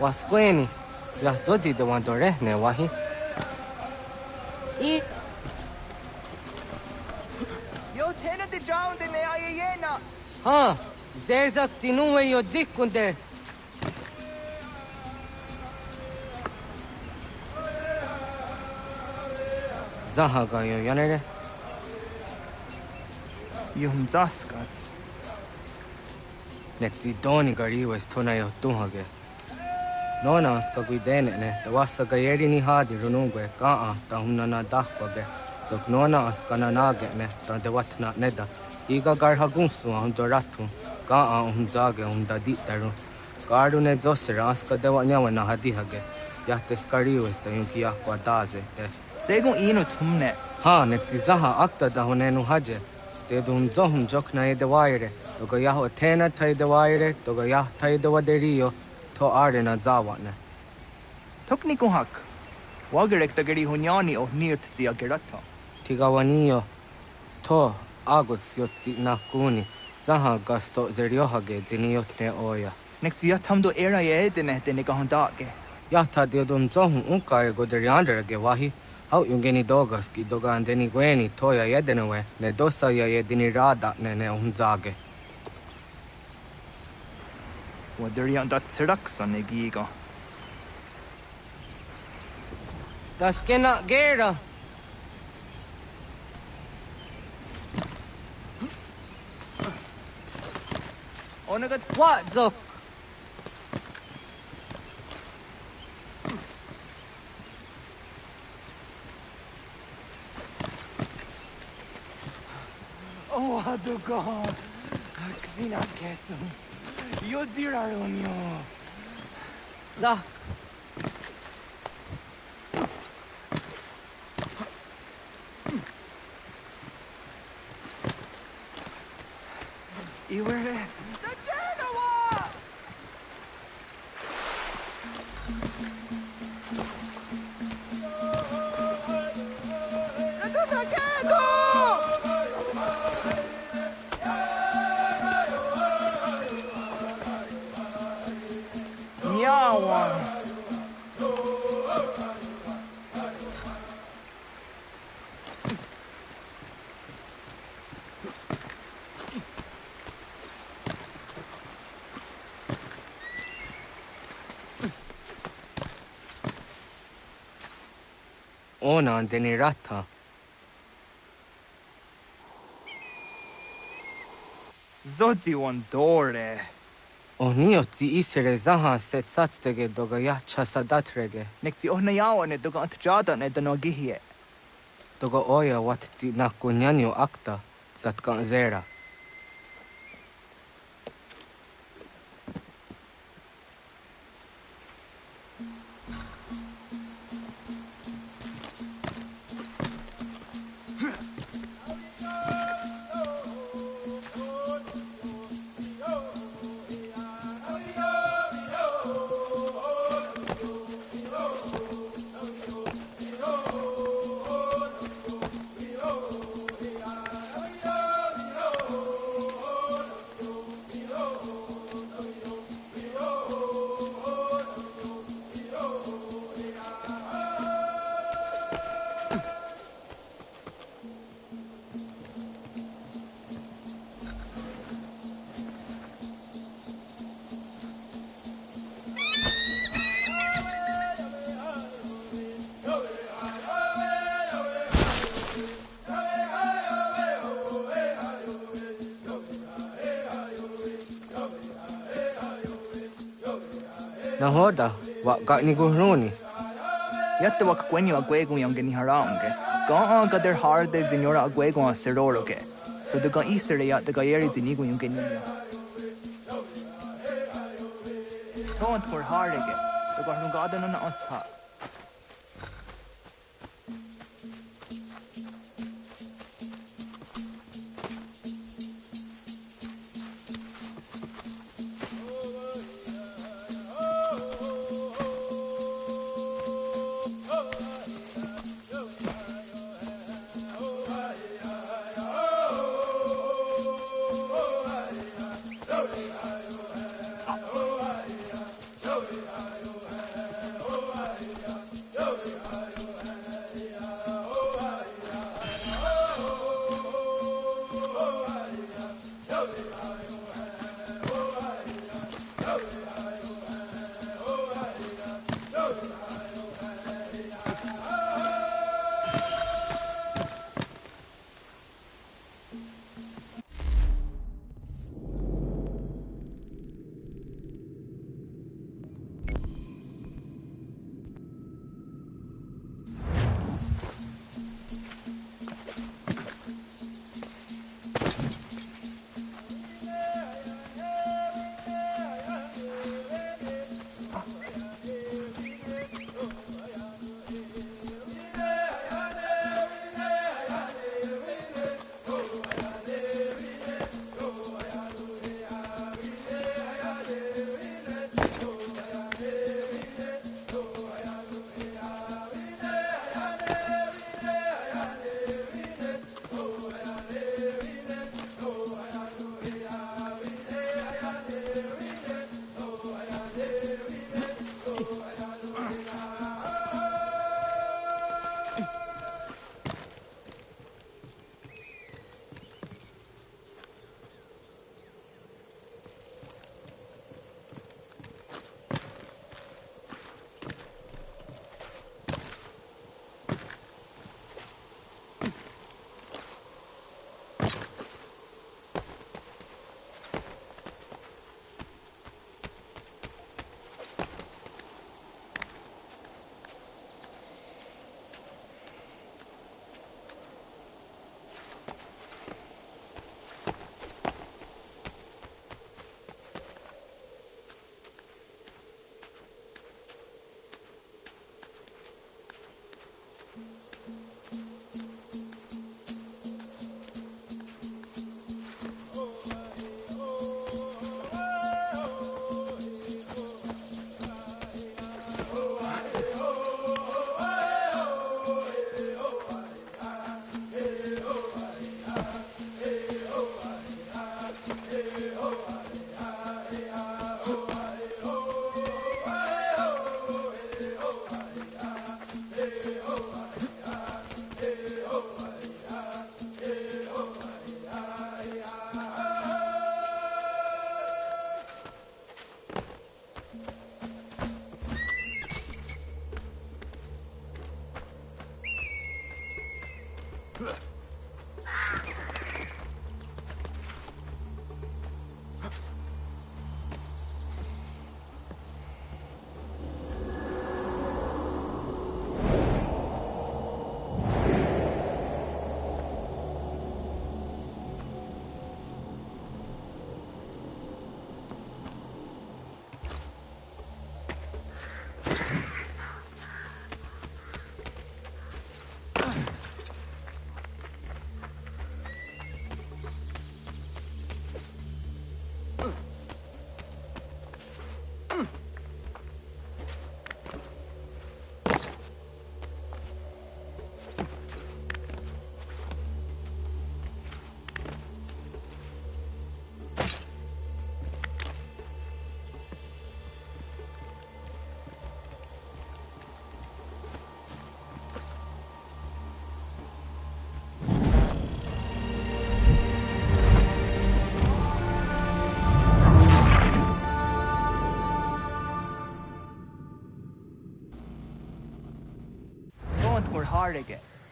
Wasqueni, la sozi de wandore ne wahi. Yo tena de jaun de ne ayena. Ha, zeza tinuwe yo zikunde. Zahaga yo yanere. Yum zaskats. Nekti doni gari was tona yo tuhage. Nona ska guidene ne, da wasa gayeri ni hadi runungwe kaa ta humnana dahwage. Sok nona askana nage ne, ta de watna neda. Iga garha gunsu ahun doratu, kaa ahun zage ahun daditaru. Garu ne zosera aska dewa nyawa na hadihage. Yahtes kariwes ta yunki yahkwa daze te. Segun inu tumne. Ha, nekti zaha akta da hunenu haje. Te dun zohun jokna e de waire. Toga yaho tena tai de waire, toga yah tai de waderio. To are na zawane. Tokni ko hak. Wagerek ta geri hunyani o nirt zia gerata. Tigawanio. To agots yotti na kuni. Zaha gasto zeriohage ziniotne oya. Nek zia tamdo era ye dene dene ka hondage. Yahta diodun zohun unkae goderianderage wahi. Hau yungeni dogas ki dogan deni gweni toya yedenewe. Ne dosa ya yedini rada ne unzage. Waderian dat traksa ne giga. Das kena gera. Onagat what zok? Oh, aduga. Aksina kesum. Yo zirarunyo. Zak. Iwere. The Genoa! Nyawan. Ona deni rata. Zodzi wan dore. Onioti isere zaha set satstege doga yacha sadatrege. Nekti ohna yawan doga antjada ne dano gihie. Doga oya watti nakunyanyo akta zatkan zera. Nahoda, what got ni guruni? Yatta wak gwenyo a gwego yang gani harange. Ga aga der harde zinora a gwego a seroroge. But the ga isere yat the gaeri zinigo yung genia. Don't for hardige. The ga garden on the hardige.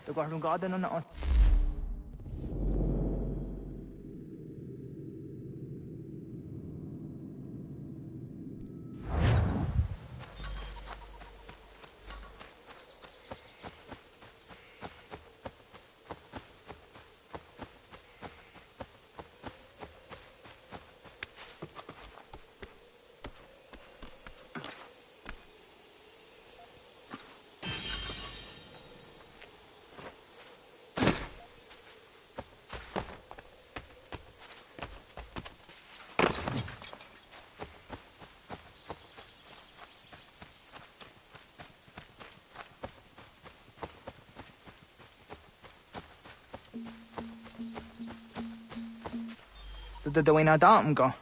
The garden on the So the way na dam go.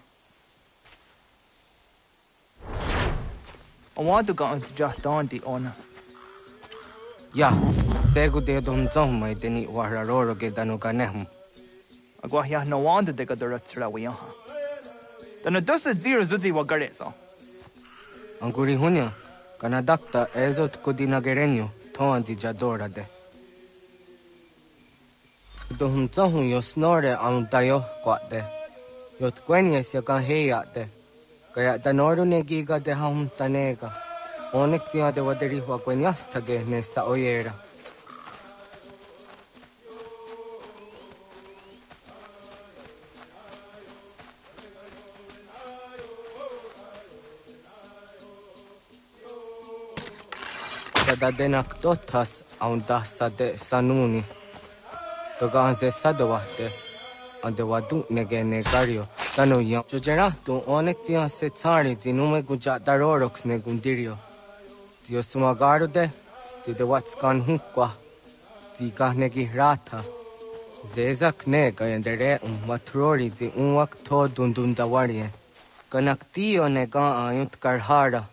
I want to go and just down the owner. Yeah, segu de dum zom mai deni wararo ge danu ganem. Agwa ya no want to take a direct way on. Then does the zero zuzi wa gareso. Anguri hunya, kanadakta ezot kudina gerenyo, ton di jadora de. Dum zom yo snore am dayo kwate. Yot kwenies ya kan heya de. Kaya danoru ne giga de ham tanega. Onek tia de waderi wa kwenias tage ne sa oyera. Sada denak dotas aunda sade sanuni. Toga anze sadawate. Ande wadu nege negario. Tano yo. Jojera tu onek tia se tsari zinume guja darorox ne gundirio. Tio sumagaru de. Ti de watskan hukwa. Ti kahnegi rata. Zezak nega yandere matrori zi unwak to dundundawarie. Kanak tio nega ayunt karhara.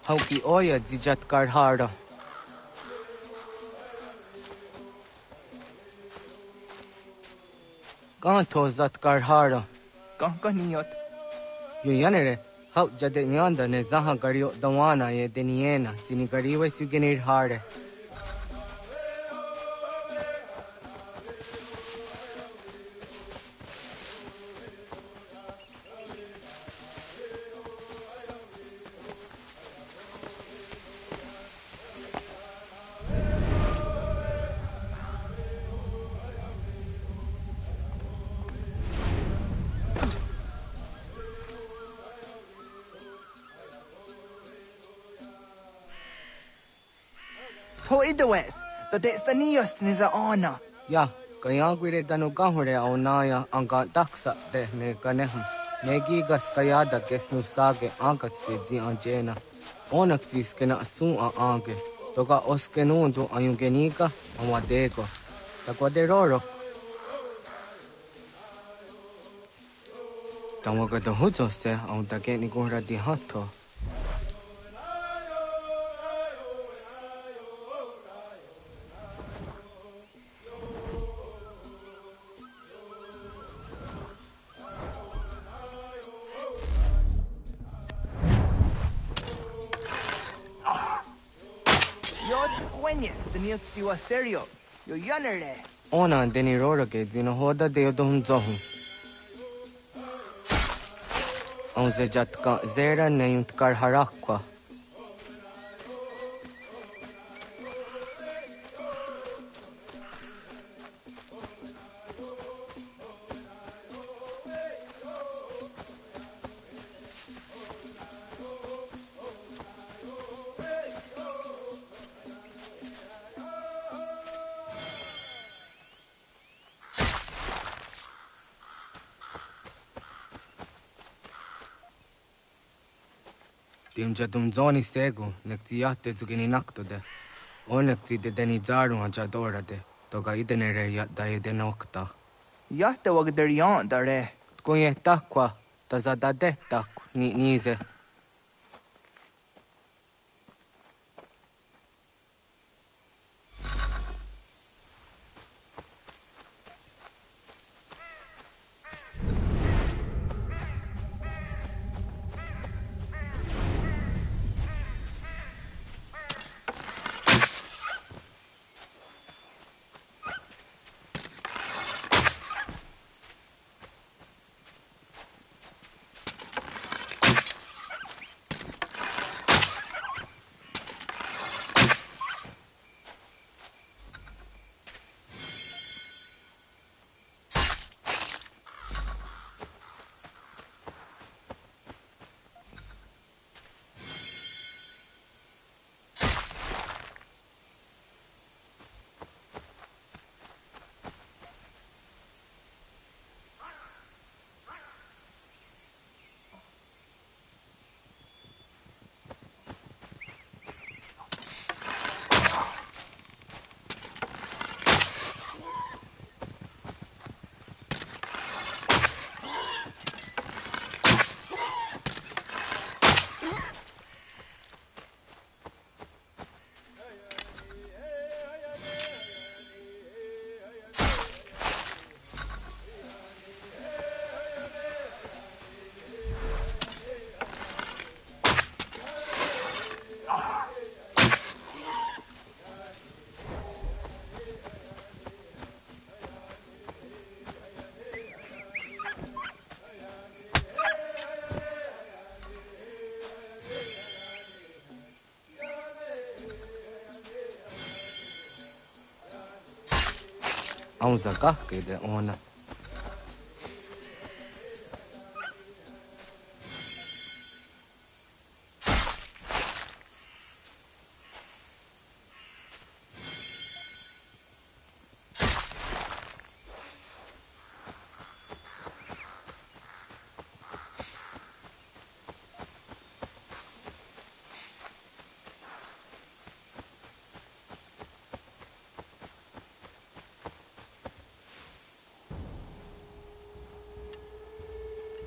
Hauki oya zijat karhara. Kanto zat karhara. Kankaniyot. Yo yanere, hau jade nyanda ne zaha gario dawana ye deniena, jini gariwe sugenir hare. To idawes, so that's the nearest is a honor. Ya, kaya gwire danu gahure au naya anga daksa de ne ganehm. Negi gas kayada kesnu sage angat de zi anjena. Onak tis kena su a ange. Toga oskenundu ayungenika amadego. Takwaderoro. Tamaga da hujo se au dageni gura di hato. Serio, yo yanere. Ona deni rora ke zino hoda de odom zohu. On ze jatka zera ne yunt kar harakwa. Tim jadum zoni segu, nekti yatte zugini nakto de. Onekti de deni zaru ha jadora de. toga idenere ya dae denokta. Yatte wag der yan dare. Kunye takwa tazada detak ni nize. Aunza kahke de ona.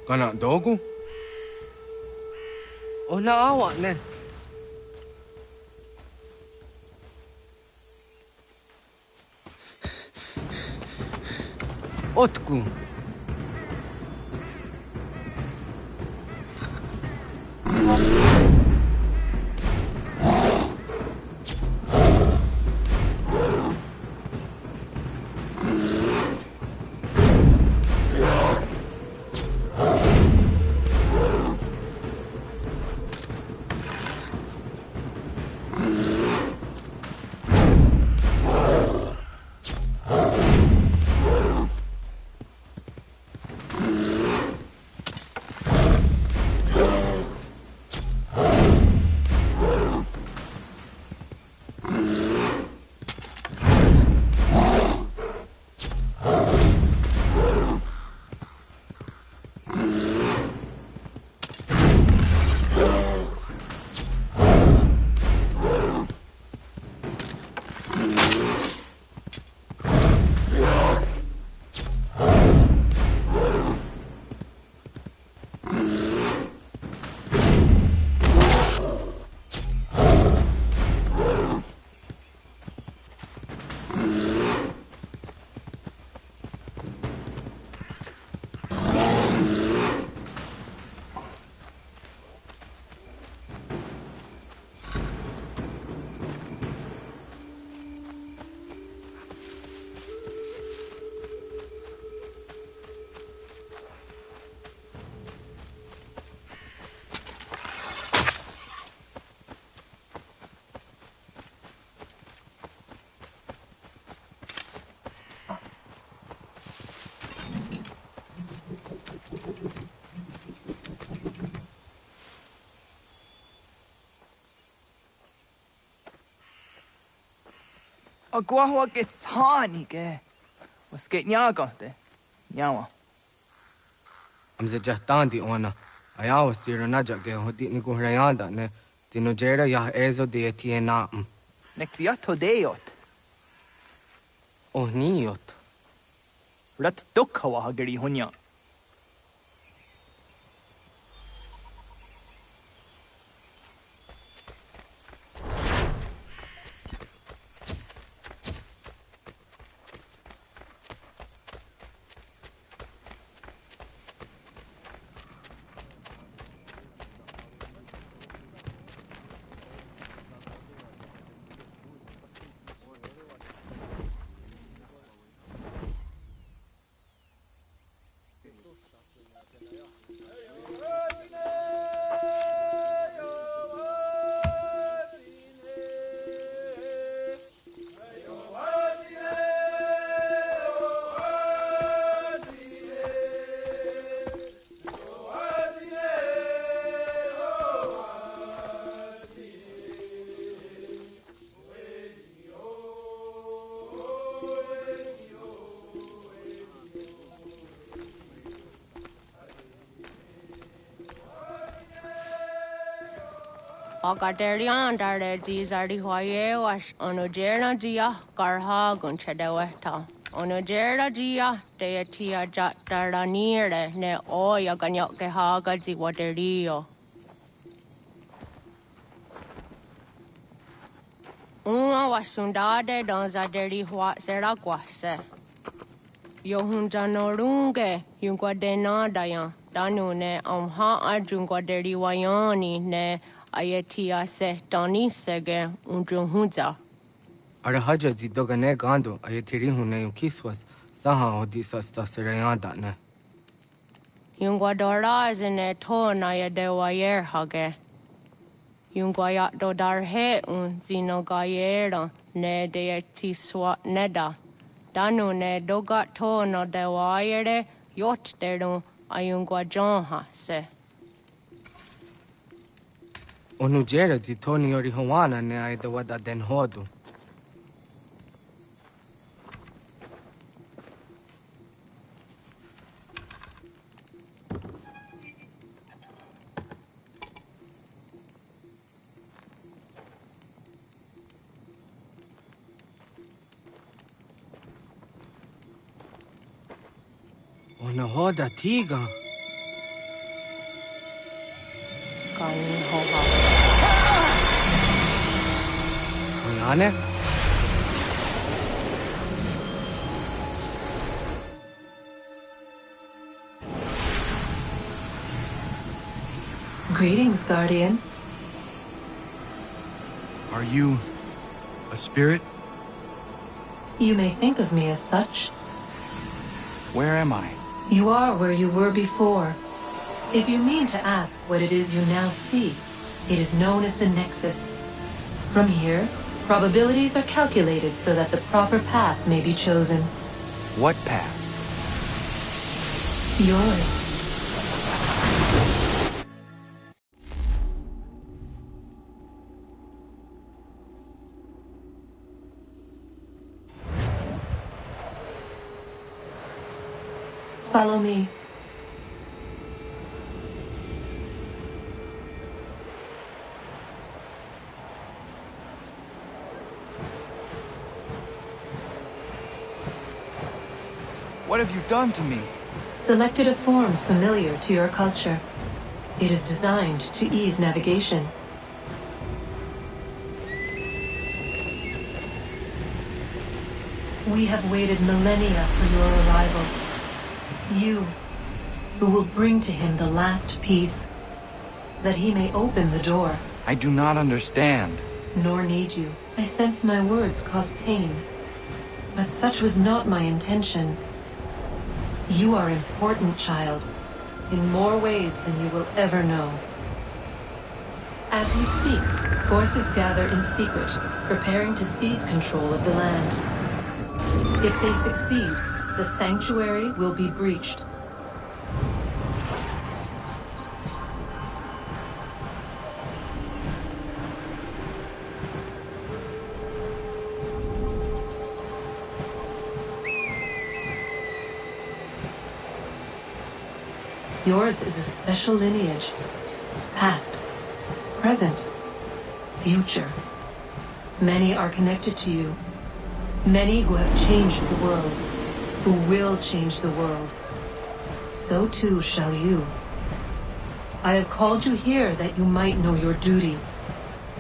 Kana dogu? Ona awa ne. Otku. Agua gets honey, ge. Was geht nyaga de? Nyawa. Amze jahtandi ona. Ayawa sira naja ge hodi ni guhrayanda ne. Tino jera ya ezo de tiena. Nektiato deot. Ohniot. Rat dukha hageri hunya. Agaderian dare dizardi hoye was onojera dia garha gunchedeweta. Onojera dia deatia jataranire ne oya ganyoke haga ziwaderio. Uma wasundade donzaderi hua seraguase. Yohunjanorunge yungwadena dayan. Danune amha ajungwaderi wayani ne Ayatia se Dani sege unjunhuza. Arahaja zidogane gando ayatiri hune yukiswas saha odisa staserayanda ne. Yungwadora zene to na yadewayer hage. Yungwayat dodar he un zinogayera ne deeti swat neda. Danu ne dogat to no dewayere yot deru ayungwajonha se. Onujera zitoni yori hawana ne aidawada den hodu. Ona hoda tiga. Kani hoha. Oyane? Greetings, Guardian. Are you a spirit? You may think of me as such. Where am I? You are where you were before. If you mean to ask what it is you now see, it is known as the Nexus. From here, probabilities are calculated so that the proper path may be chosen. What path? Yours. Follow me. What have you done to me? Selected a form familiar to your culture. It is designed to ease navigation. We have waited millennia for your arrival. You, who will bring to him the last piece, that he may open the door. I do not understand. Nor need you. I sense my words cause pain. But such was not my intention. You are important, child, in more ways than you will ever know. As we speak, forces gather in secret, preparing to seize control of the land. If they succeed, the sanctuary will be breached. Yours is a special lineage. Past, present, future. Many are connected to you. Many who have changed the world, who will change the world. So too shall you. I have called you here that you might know your duty.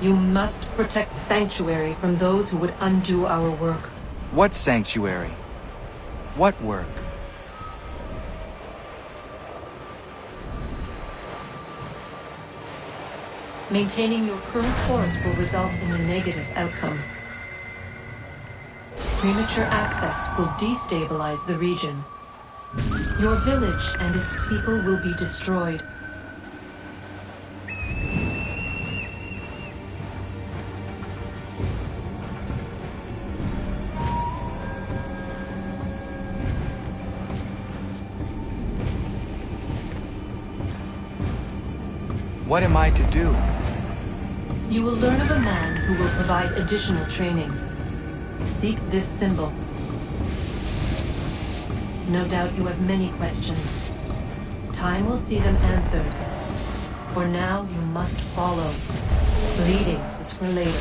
You must protect Sanctuary from those who would undo our work. What Sanctuary? What work? Maintaining your current course will result in a negative outcome. Premature access will destabilize the region. Your village and its people will be destroyed. What am I to do? You will learn of a man who will provide additional training. Seek this symbol. No doubt you have many questions. Time will see them answered. For now, you must follow. Leading is for later.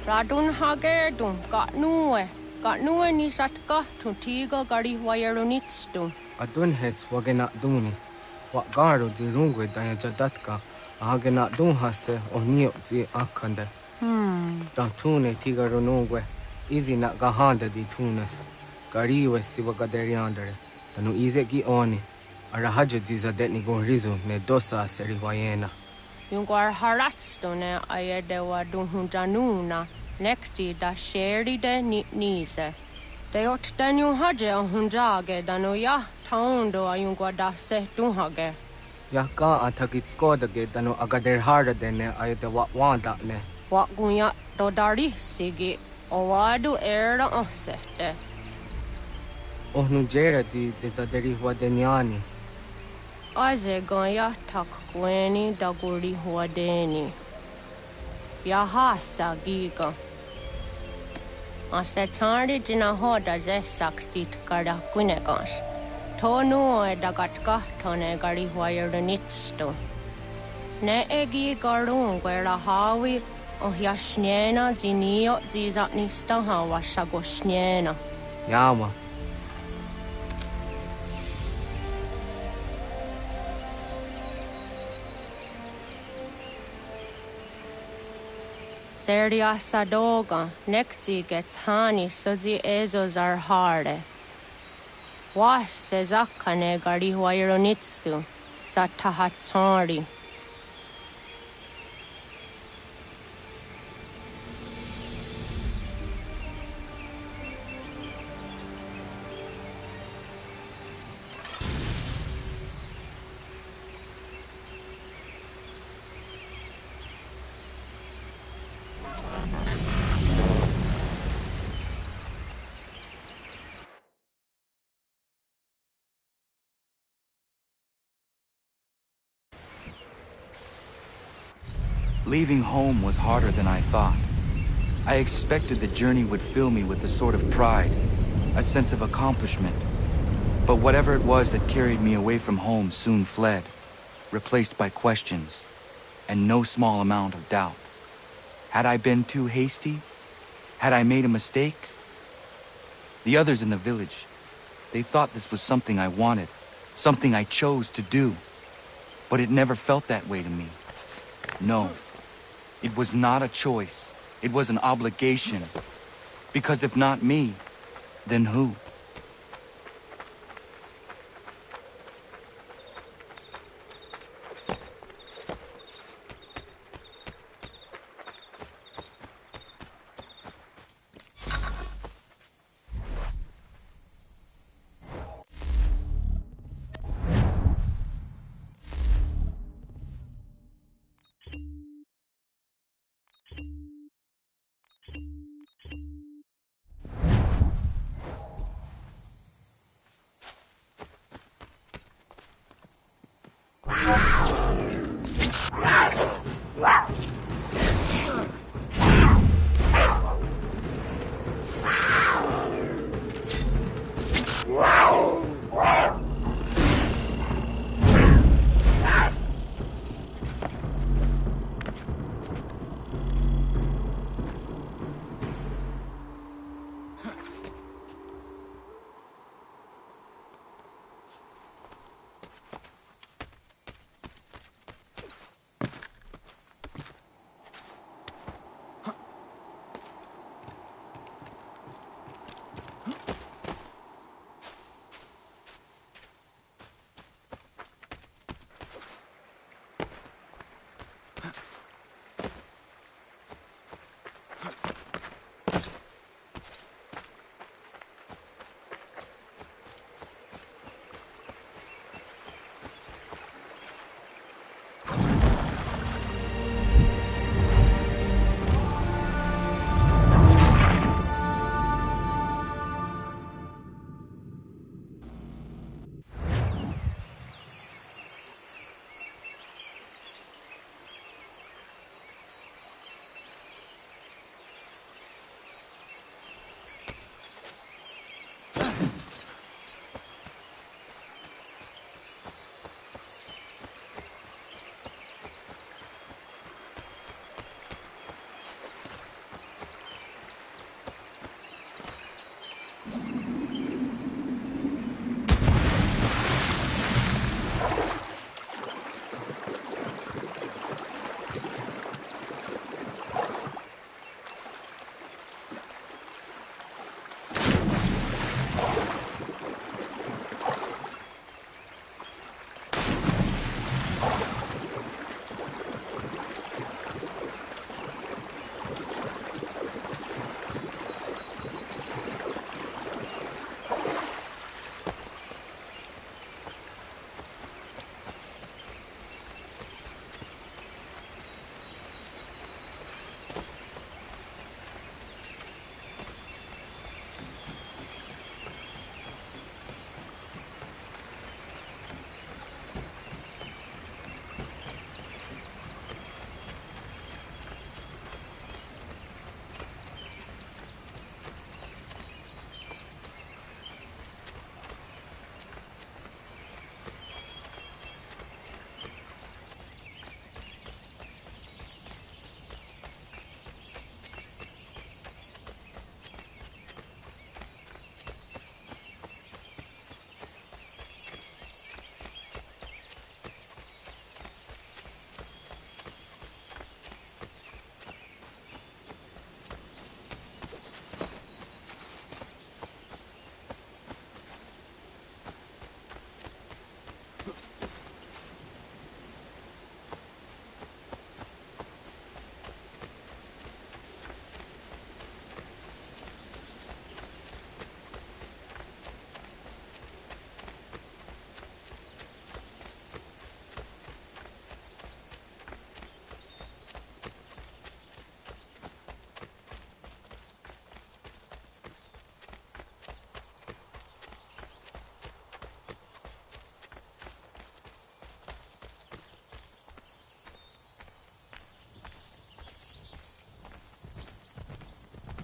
Radun hagerdun, got nuwe ni satka, tuntiga gari wayerunitstu. Adun hets wagena duni. Wat garo di rungwe daya jadatka. Ahagena dun hase o niyo di akande. Dan tune tiga runungwe. Izi na gahanda di tunes. Gariwe siwa gaderiandere. Tanu ize gi oni. Arahajo di zadetni gon rizu ne dosa seri wayena. Yungwar haratsto ne ayedewa dunhunjanuna. Nexti da sheri de nise. De ot danu haje hunjage danu ya taundo ayungwa da se dunhage. Ya ka atakitskodige danu agader harda dene ayedewa wanda ne. Wat gunya do dari sigi owadu era osete. Ohnu jera di desaderi huadeniani. Aze gaya tak kweni daguri huadeni. Yahasa giga. Ase tari jina hoda ze sakstit kada kunegas. Tonu e dagatka tone gari huayernitsto. Ne egi garun gwera hawi o yashnena zinio zizatnista hawa shagoshnena. Yama. Seria sadoga, nekti gets hani sudzi ezos are harde. Was sezakane gari huayronitstu, satahatsari. Leaving home was harder than I thought. I expected the journey would fill me with a sort of pride, a sense of accomplishment. But whatever it was that carried me away from home soon fled, replaced by questions. and no small amount of doubt. Had I been too hasty? Had I made a mistake? The others in the village, they thought this was something I wanted, something I chose to do. But it never felt that way to me. No, it was not a choice. It was an obligation. Because if not me, then who?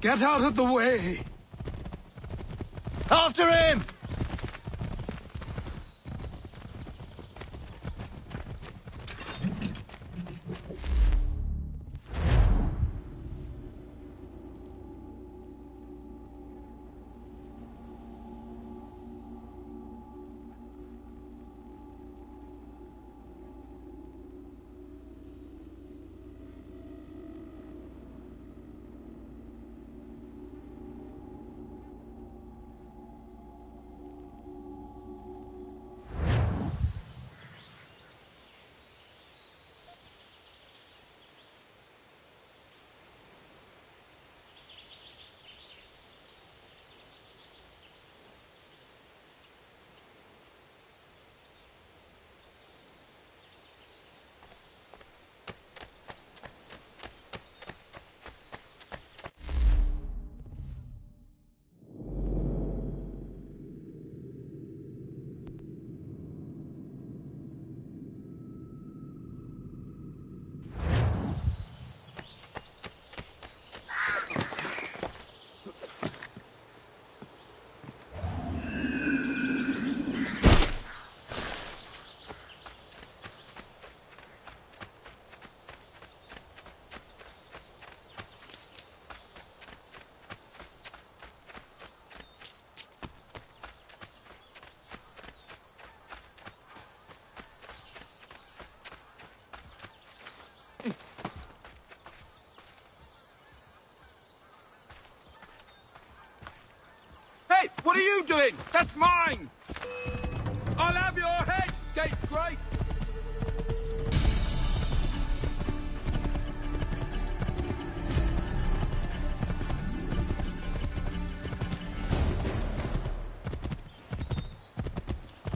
Get out of the way! After him! nothing! That's mine! I'll have your head, Scapegrace!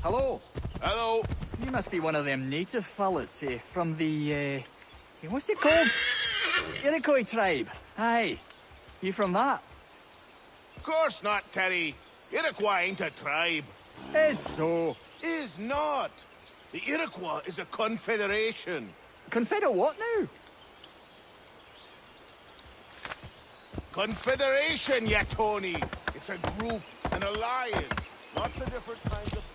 Hello. Hello. You must be one of them native fellas from the, what's it called? Iroquois tribe. Aye. You from that? Of course not, Terry. Iroquois ain't a tribe. Is so. Is not. The Iroquois is a confederation. Confederate what now? Confederation, ya Tony. It's a group, an alliance. Lots of different kinds of